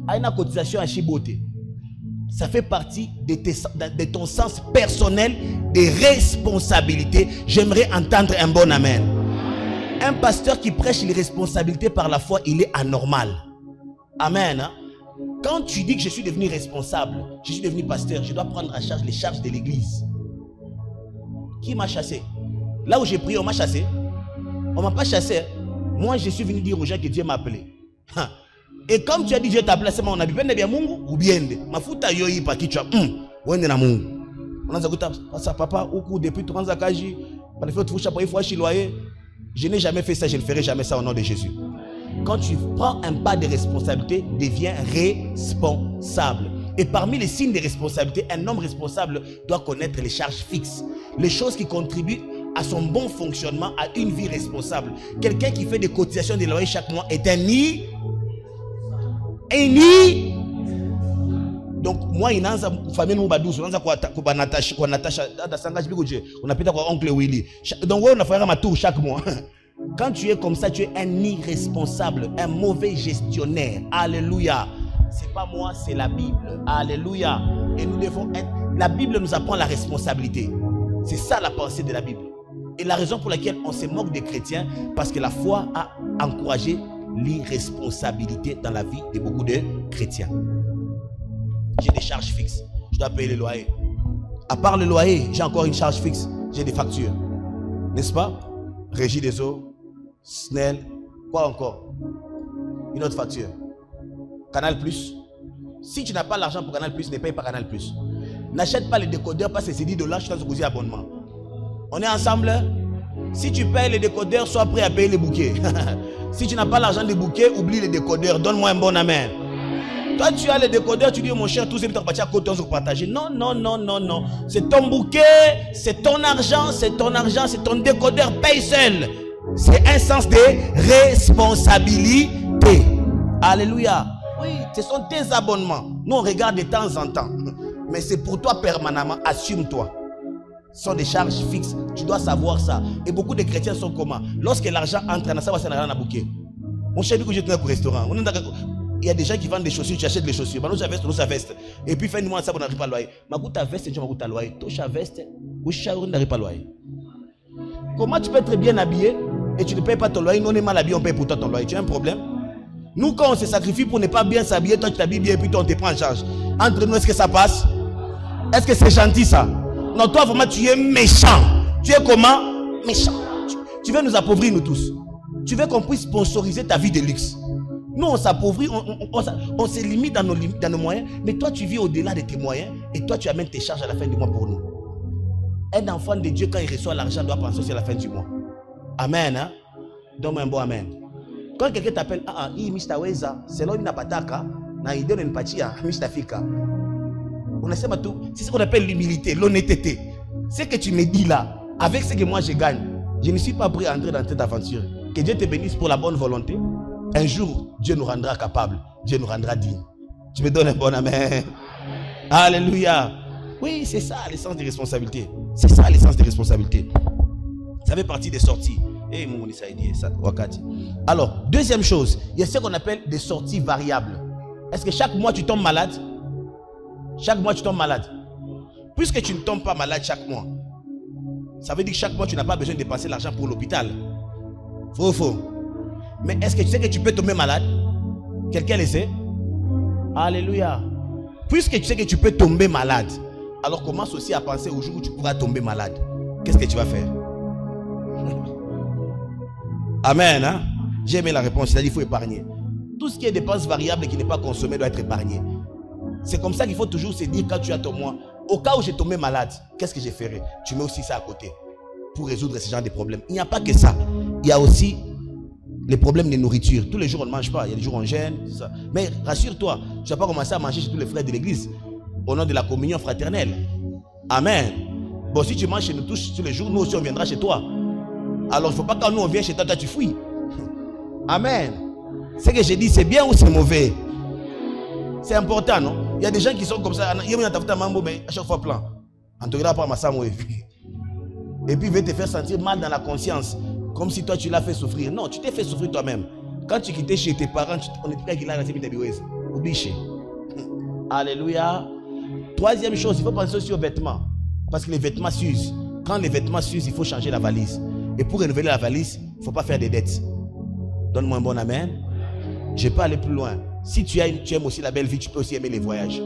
À une cotisation à Chibote. Ça fait partie de ton sens personnel des responsabilités. J'aimerais entendre un bon amen. Un pasteur qui prêche les responsabilités par la foi, il est anormal. Amen. Hein? Quand tu dis que je suis devenu responsable, je suis devenu pasteur, je dois prendre en charge les charges de l'église. Qui m'a chassé? Là où j'ai prié, on m'a chassé. On ne m'a pas chassé. Moi, je suis venu dire aux gens que Dieu m'a appelé. Et comme tu as dit Dieu t'a appelé, c'est mon ami. Bien Mungu ou bien ma futa yoyi pa kichwa. Wende na Mungu. On a dit ça papa ou depuis 30 ans kaji, par le fait tu chapeau fois chiloyer. Je n'ai jamais fait ça, je ne ferai jamais ça au nom de Jésus. Quand tu prends un pas de responsabilité, deviens responsable. Et parmi les signes de responsabilité, un homme responsable doit connaître les charges fixes, les choses qui contribuent à son bon fonctionnement, à une vie responsable. Quelqu'un qui fait des cotisations de loyer chaque mois est un nid. Donc moi inaanza famille nous badouze unaanza kwa Natasha dada sangaji bikoje unapita kwa oncle Willy. Donc wewe unafanya ma tour chaque mois. Quand tu es comme ça, tu es un irresponsable, un mauvais gestionnaire. Alléluia. C'est pas moi, c'est la Bible. Alléluia. Et nous devons être... La Bible nous apprend la responsabilité. C'est ça la pensée de la Bible. Et la raison pour laquelle on se moque des chrétiens, parce que la foi a encouragé l'irresponsabilité dans la vie de beaucoup de chrétiens. J'ai des charges fixes. Je dois payer le loyer. À part le loyer, j'ai encore une charge fixe. J'ai des factures. N'est-ce pas? Régie des eaux, SNEL, quoi encore? Une autre facture. Canal+. Si tu n'as pas l'argent pour Canal+, ne paye pas Canal+. N'achète pas les décodeurs parce que c'est $10, je t'ai posé abonnement. On est ensemble. Si tu payes les décodeurs, sois prêt à payer les bouquets. Si tu n'as pas l'argent des bouquets, oublie les décodeurs. Donne-moi un bon amen. Toi, tu as les décodeurs, tu dis, mon cher, tous ces petits à côté, on se partage. Non, non, non, non, non. C'est ton bouquet, c'est ton argent, c'est ton argent, c'est ton décodeur. Paye seul. C'est un sens de responsabilité. Alléluia. Oui, ce sont tes abonnements. Nous, on regarde de temps en temps. Mais c'est pour toi permanemment. Assume-toi. Ce sont des charges fixes. Tu dois savoir ça. Et beaucoup de chrétiens sont comment? Lorsque l'argent entre, ça va s'en aller dans bouquet. Mon cher, dit que je tenais au restaurant. Il y a des gens qui vendent des chaussures, tu achètes les chaussures. Nous, sa veste. Et puis, fin du mois, ça, on n'arrive pas à loyer. Ma ta veste, tu m'as ta loyer. Toi, veste, ou on n'arrive pas à loyer. Comment tu peux être bien habillé et tu ne payes pas ton loyer? Nous, on est mal habillé, on paye pour toi ton loyer. Tu as un problème? Nous, quand on se sacrifie pour ne pas bien s'habiller, toi, tu t'habilles bien et puis toi, on te prend en charge. Entre nous, est-ce que ça passe? Est-ce que c'est gentil, ça? Non, toi, vraiment, tu es méchant. Tu es comment? Méchant. Tu veux nous appauvrir, nous tous. Tu veux qu'on puisse sponsoriser ta vie de luxe. Nous, on s'appauvrit, on se limite dans nos moyens, mais toi, tu vis au-delà de tes moyens et toi, tu amènes tes charges à la fin du mois pour nous. Un enfant de Dieu, quand il reçoit l'argent, doit penser aussi à la fin du mois. Amen. Hein? Donne-moi un bon amen. Quand quelqu'un t'appelle, c'est là où il n'a pas taka, il donne une pachia, on a tout. C'est ce qu'on appelle l'humilité, l'honnêteté. Ce que tu me dis là, avec ce que moi je gagne, je ne suis pas prêt à entrer dans cette aventure. Que Dieu te bénisse pour la bonne volonté. Un jour, Dieu nous rendra capables. Dieu nous rendra dignes. Tu me donnes un bon amen. Alléluia. Oui, c'est ça l'essence des responsabilités. C'est ça l'essence des responsabilités. Ça fait partie des sorties. Eh, mon ça, wakati. Alors, deuxième chose, il y a ce qu'on appelle des sorties variables. Est-ce que chaque mois tu tombes malade? Chaque mois tu tombes malade. Puisque tu ne tombes pas malade chaque mois, ça veut dire que chaque mois tu n'as pas besoin de dépenser l'argent pour l'hôpital. Faux ou faux? Mais est-ce que tu sais que tu peux tomber malade? Quelqu'un le sait? Alléluia. Puisque tu sais que tu peux tomber malade, alors commence aussi à penser au jour où tu pourras tomber malade. Qu'est-ce que tu vas faire? Amen. Hein? J'ai aimé la réponse. C'est-à-dire qu'il faut épargner. Tout ce qui est dépense variable et qui n'est pas consommé doit être épargné. C'est comme ça qu'il faut toujours se dire quand tu as ton mois, au cas où j'ai tombé malade, qu'est-ce que je ferai? Tu mets aussi ça à côté pour résoudre ce genre de problèmes. Il n'y a pas que ça. Il y a aussi les problèmes de nourriture. Tous les jours on ne mange pas. Il y a des jours on gêne. Ça. Mais rassure-toi, tu ne vas pas commencer à manger chez tous les frères de l'église au nom de la communion fraternelle. Amen. Bon, si tu manges chez nous tous les jours, nous aussi on viendra chez toi. Alors il ne faut pas quand nous on vient chez toi, toi tu fouilles. Amen. Ce que j'ai dit, c'est bien ou c'est mauvais? C'est important, non? Il y a des gens qui sont comme ça. Mais à chaque fois plein. En te regardant par ma samoue. Et puis il veut te faire sentir mal dans la conscience. Comme si toi tu l'as fait souffrir. Non, tu t'es fait souffrir toi-même. Quand tu quittais chez tes parents, on est prêt qu'il a resté oublie. Alléluia. Troisième chose, il faut penser aussi aux vêtements. Parce que les vêtements s'usent. Quand les vêtements s'usent, il faut changer la valise. Et pour renouveler la valise, il ne faut pas faire des dettes. Donne-moi un bon amen. Je peux aller plus loin. Si tu aimes aussi la belle vie, tu peux aussi aimer les voyages.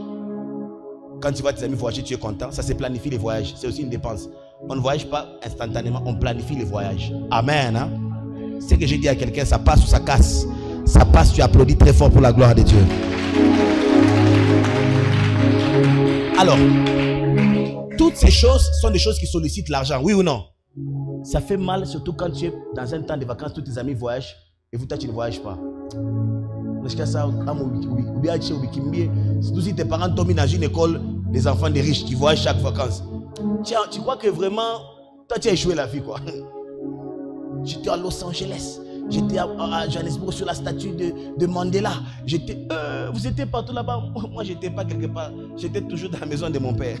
Quand tu vois tes amis voyager, tu es content. Ça, c'est planifier les voyages. C'est aussi une dépense. On ne voyage pas instantanément, on planifie les voyages. Amen. Hein? Ce que j'ai dit à quelqu'un, ça passe ou ça casse. Ça passe, tu applaudis très fort pour la gloire de Dieu. Alors, toutes ces choses sont des choses qui sollicitent l'argent, oui ou non? Ça fait mal, surtout quand tu es dans un temps de vacances, tous tes amis voyagent et vous, toi, tu ne voyages pas. Surtout si tes parents tombent dans une école des enfants des riches qui voyagent chaque vacances. Tu crois que vraiment, toi, tu as échoué la vie, quoi. J'étais à Los Angeles. J'étais à Johannesburg sur la statue de Mandela. Vous étiez partout là-bas. Moi, je n'étais pas quelque part. J'étais toujours dans la maison de mon père.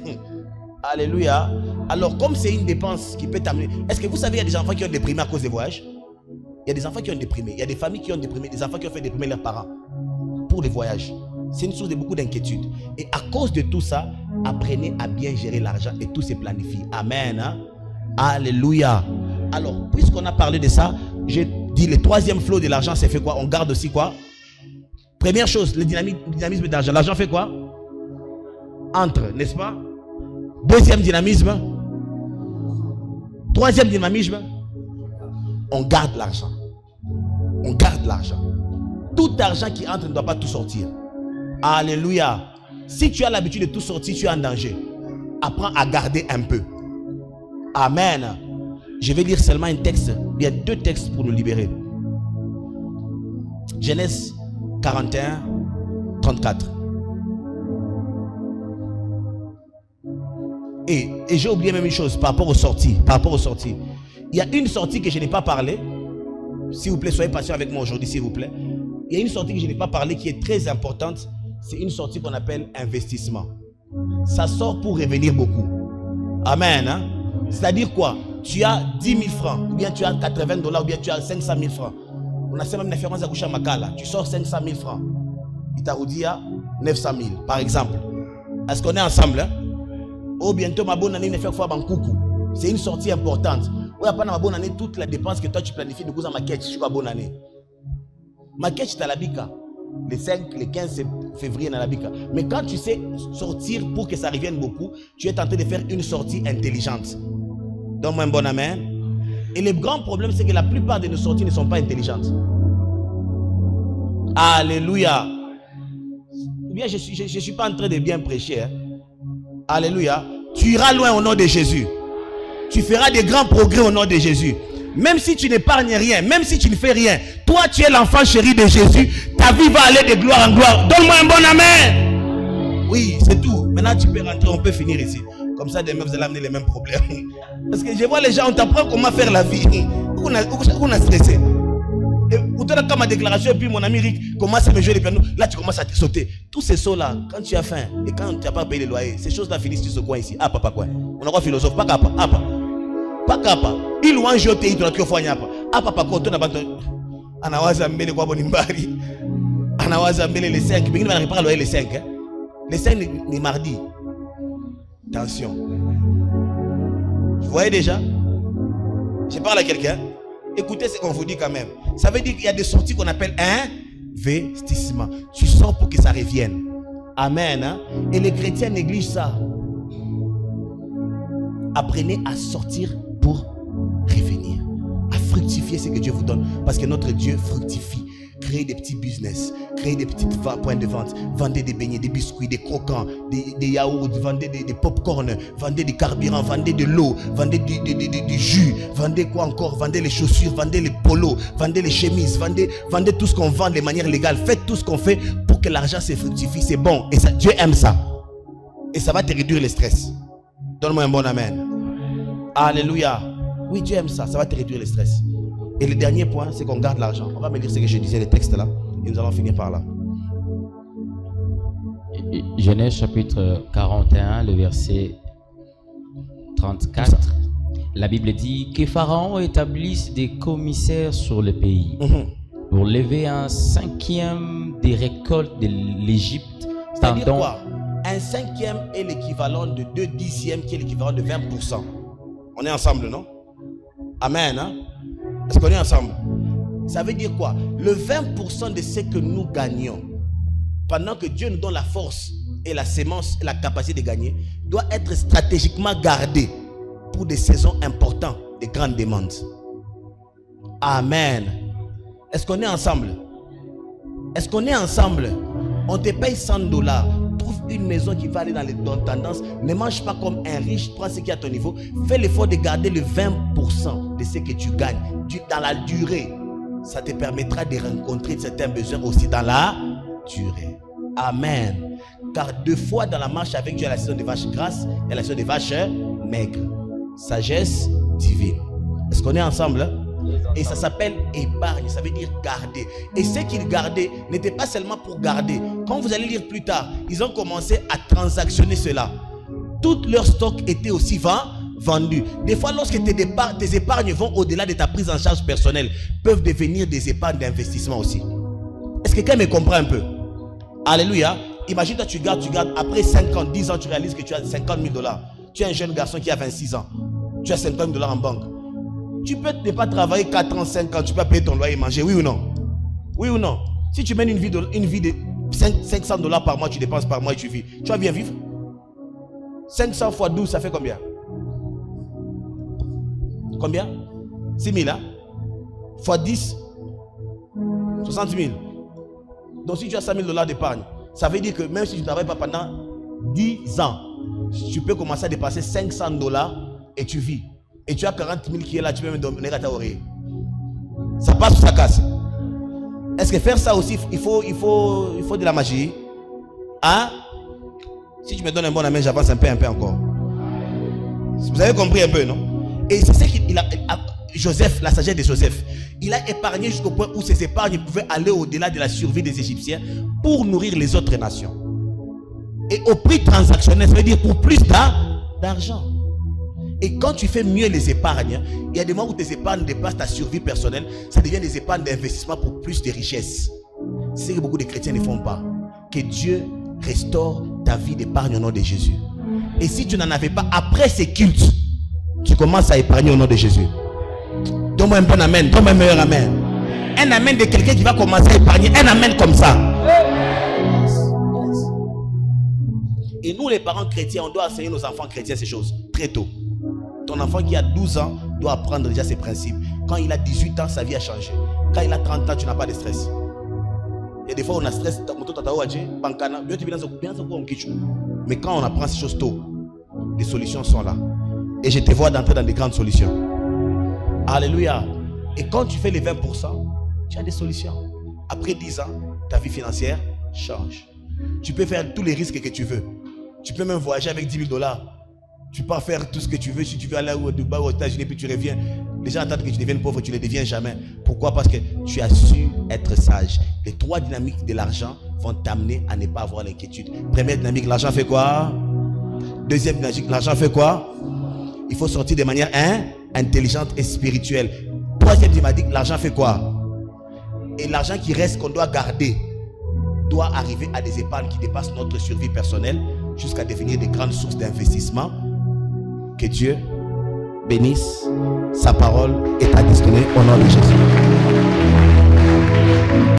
Alléluia. Alors, comme c'est une dépense qui peut t'amener... Est-ce que vous savez, il y a des enfants qui ont déprimé à cause des voyages? Il y a des enfants qui ont déprimé. Il y a des familles qui ont déprimé. Des enfants qui ont fait déprimer leurs parents pour les voyages. C'est une source de beaucoup d'inquiétude. Et à cause de tout ça, apprenez à bien gérer l'argent et tout se planifie. Amen. Hein? Alléluia. Alors, puisqu'on a parlé de ça, j'ai dit le troisième flot de l'argent, c'est fait quoi? On garde aussi quoi? Première chose, le dynamisme d'argent. L'argent fait quoi? Entre, n'est-ce pas? Deuxième dynamisme. Troisième dynamisme. On garde l'argent. On garde l'argent. Tout argent qui entre ne doit pas tout sortir. Alléluia. Si tu as l'habitude de tout sortir, tu es en danger. Apprends à garder un peu. Amen. Je vais lire seulement un texte. Il y a 2 textes pour nous libérer. Genèse 41, 34. Et j'ai oublié même une chose par rapport aux sorties. Il y a une sortie que je n'ai pas parlé. S'il vous plaît, soyez patient avec moi aujourd'hui, s'il vous plaît. Il y a une sortie que je n'ai pas parlé qui est très importante. C'est une sortie qu'on appelle investissement. Ça sort pour revenir beaucoup. Amen. Hein? C'est-à-dire quoi? Tu as 10 000 francs, ou bien tu as 80 $, ou bien tu as 500 000 francs. On a fait même une référence à Koucha Makala. Tu sors 500 000 francs. Il t'a dit 900 000, par exemple. Est-ce qu'on est ensemble? Hein? Oh, bientôt ma bonne année, ne fait fois coucou. C'est une sortie importante. Oui, après ma bonne année, toute la dépense que toi tu planifies de cause à ma quête, je suis pas bonne année. Ma quête, c'est à la bika. Les 5, les 15 février dans la bika. Mais quand tu sais sortir pour que ça revienne beaucoup, tu es tenté de faire une sortie intelligente. Donne-moi un bon amen. Et le grand problème, c'est que la plupart de nos sorties ne sont pas intelligentes. Alléluia. Ou bien je suis pas en train de bien prêcher. Hein? Alléluia. Tu iras loin au nom de Jésus. Tu feras des grands progrès au nom de Jésus. Même si tu n'épargnes rien, même si tu ne fais rien, toi tu es l'enfant chéri de Jésus. Ta vie va aller de gloire en gloire. Donne-moi un bon amen. Oui, c'est tout. Maintenant tu peux rentrer, on peut finir ici. Comme ça demain vous allez amener les mêmes problèmes. Parce que je vois les gens, on t'apprend comment faire la vie. On a stressé. Et pour toi, quand ma déclaration, et puis mon ami Rick commence à me jouer les pianos, là tu commences à te sauter. Tous ces sauts-là, quand tu as faim et quand tu n'as pas payé les loyers, ces choses-là finissent sur ce coin ici. Ah, papa, quoi. On a quoi philosophe? Pas capa. Ah, pas. Pas capa. Il ou un jeu, il doit te faire un ah, papa, quoi. Tu n'as pas de. Anawaza mbele kwa bonimbari. Anawaza mbele les 5. Mais il ne va pas loyer les 5. Hein? Les 5 ni mardi. Attention. Vous voyez déjà? Je parle à quelqu'un. Écoutez ce qu'on vous dit quand même. Ça veut dire qu'il y a des sorties qu'on appelle investissement. Tu sors pour que ça revienne. Amen. Hein? Et les chrétiens négligent ça. Apprenez à sortir pour revenir. À fructifier ce que Dieu vous donne. Parce que notre Dieu fructifie. Créez des petits business, créez des petits points de vente, vendez des beignets, des biscuits, des croquants, des yaourts, vendez des pop-corn, vendez des carburants, vendez de l'eau, vendez du jus, vendez quoi encore, vendez les chaussures, vendez les polos, vendez les chemises, vendez tout ce qu'on vend de manière légale. Faites tout ce qu'on fait pour que l'argent se fructifie, c'est bon. Et ça, Dieu aime ça. Et ça va te réduire le stress. Donne-moi un bon amen. Alléluia. Oui, Dieu aime ça, ça va te réduire le stress. Et le dernier point, c'est qu'on garde l'argent. On va me dire ce que je disais, les textes là. Et nous allons finir par là. Genèse chapitre 41, le verset 34. La Bible dit que Pharaon établisse des commissaires sur le pays pour lever un 5e des récoltes de l'Égypte. C'est-à-dire quoi? Un 5e est l'équivalent de 2/10 qui est l'équivalent de 20%. On est ensemble, non? Amen. Hein? Est-ce qu'on est ensemble? Ça veut dire quoi? Le 20% de ce que nous gagnons, pendant que Dieu nous donne la force et la sémence et la capacité de gagner, doit être stratégiquement gardé pour des saisons importantes, de grandes demandes. Amen. Est-ce qu'on est ensemble? Est-ce qu'on est ensemble? On te paye $100. Trouve une maison qui va aller dans tendance. Ne mange pas comme un riche. Prends ce qui est à ton niveau. Fais l'effort de garder le 20% de ce que tu gagnes. Dans la durée, ça te permettra de rencontrer certains besoins aussi dans la durée. Amen. Car 2 fois dans la marche avec Dieu, il y a la saison des vaches grasses et la saison des vaches maigres. Sagesse divine. Est-ce qu'on est ensemble? Hein? Et ça s'appelle épargne, ça veut dire garder. Et ce qu'ils gardaient n'était pas seulement pour garder. Quand vous allez lire plus tard, ils ont commencé à transactionner cela. Tout leur stock était aussi vendu. Des fois, lorsque tes épargnes vont au-delà de ta prise en charge personnelle, peuvent devenir des épargnes d'investissement aussi. Est-ce que quelqu'un me comprend un peu? Alléluia. Imagine, toi, tu gardes, après 5 ans, 10 ans, tu réalises que tu as 50 000 $. Tu es un jeune garçon qui a 26 ans. Tu as 50 000 $ en banque. Tu peux ne pas travailler 4 ans, 5 ans, tu peux payer ton loyer et manger, oui ou non? Oui ou non? Si tu mènes une vie de 500 $ par mois, tu dépenses par mois et tu vis, tu vas bien vivre? 500 fois 12, ça fait combien? Combien? 6 000, hein? Fois 10, 60 000. Donc si tu as 5 000 $ d'épargne, ça veut dire que même si tu ne travailles pas pendant 10 ans, tu peux commencer à dépasser 500 $ et tu vis. Et tu as 40 000 qui est là, tu peux même donner à ta oreille. Ça passe ou ça casse? Est-ce que faire ça aussi, il faut de la magie? Hein? Si tu me donnes un bon amen, j'avance un peu encore. Vous avez compris un peu, non? Et c'est ce qu'il a... Joseph, la sagesse de Joseph, il a épargné jusqu'au point où ses épargnes pouvaient aller au-delà de la survie des Égyptiens pour nourrir les autres nations. Et au prix transactionnel, ça veut dire pour plus d'argent. Et quand tu fais mieux les épargnes, il y a des moments où tes épargnes dépassent ta survie personnelle, ça devient des épargnes d'investissement pour plus de richesses. C'est ce que beaucoup de chrétiens ne font pas. Que Dieu restaure ta vie d'épargne au nom de Jésus. Et si tu n'en avais pas, après ces cultes, tu commences à épargner au nom de Jésus. Donne-moi un bon amen, donne-moi un meilleur amen. Un amen de quelqu'un qui va commencer à épargner, un amen comme ça. Et nous les parents chrétiens, on doit enseigner nos enfants chrétiens ces choses très tôt. Ton enfant qui a 12 ans doit apprendre déjà ces principes. Quand il a 18 ans, sa vie a changé. Quand il a 30 ans, tu n'as pas de stress. Et des fois on a stress, mais quand on apprend ces choses tôt, les solutions sont là. Et je te vois d'entrer dans des grandes solutions. Alléluia. Et quand tu fais les 20%, tu as des solutions. Après 10 ans, ta vie financière change. Tu peux faire tous les risques que tu veux. Tu peux même voyager avec 10 000 $. Tu peux faire tout ce que tu veux. Si tu veux aller au Dubaï, aux États-Unis, puis tu reviens. Les gens attendent que tu deviennes pauvre, tu ne le deviens jamais. Pourquoi? Parce que tu as su être sage. Les 3 dynamiques de l'argent vont t'amener à ne pas avoir l'inquiétude. Première dynamique, l'argent fait quoi? Deuxième dynamique, l'argent fait quoi? Il faut sortir de manière intelligente et spirituelle. Troisième dynamique, l'argent fait quoi? Et l'argent qui reste, qu'on doit garder, doit arriver à des épargnes qui dépassent notre survie personnelle jusqu'à devenir des grandes sources d'investissement. Que Dieu bénisse. Sa parole est à disponible au nom de Jésus.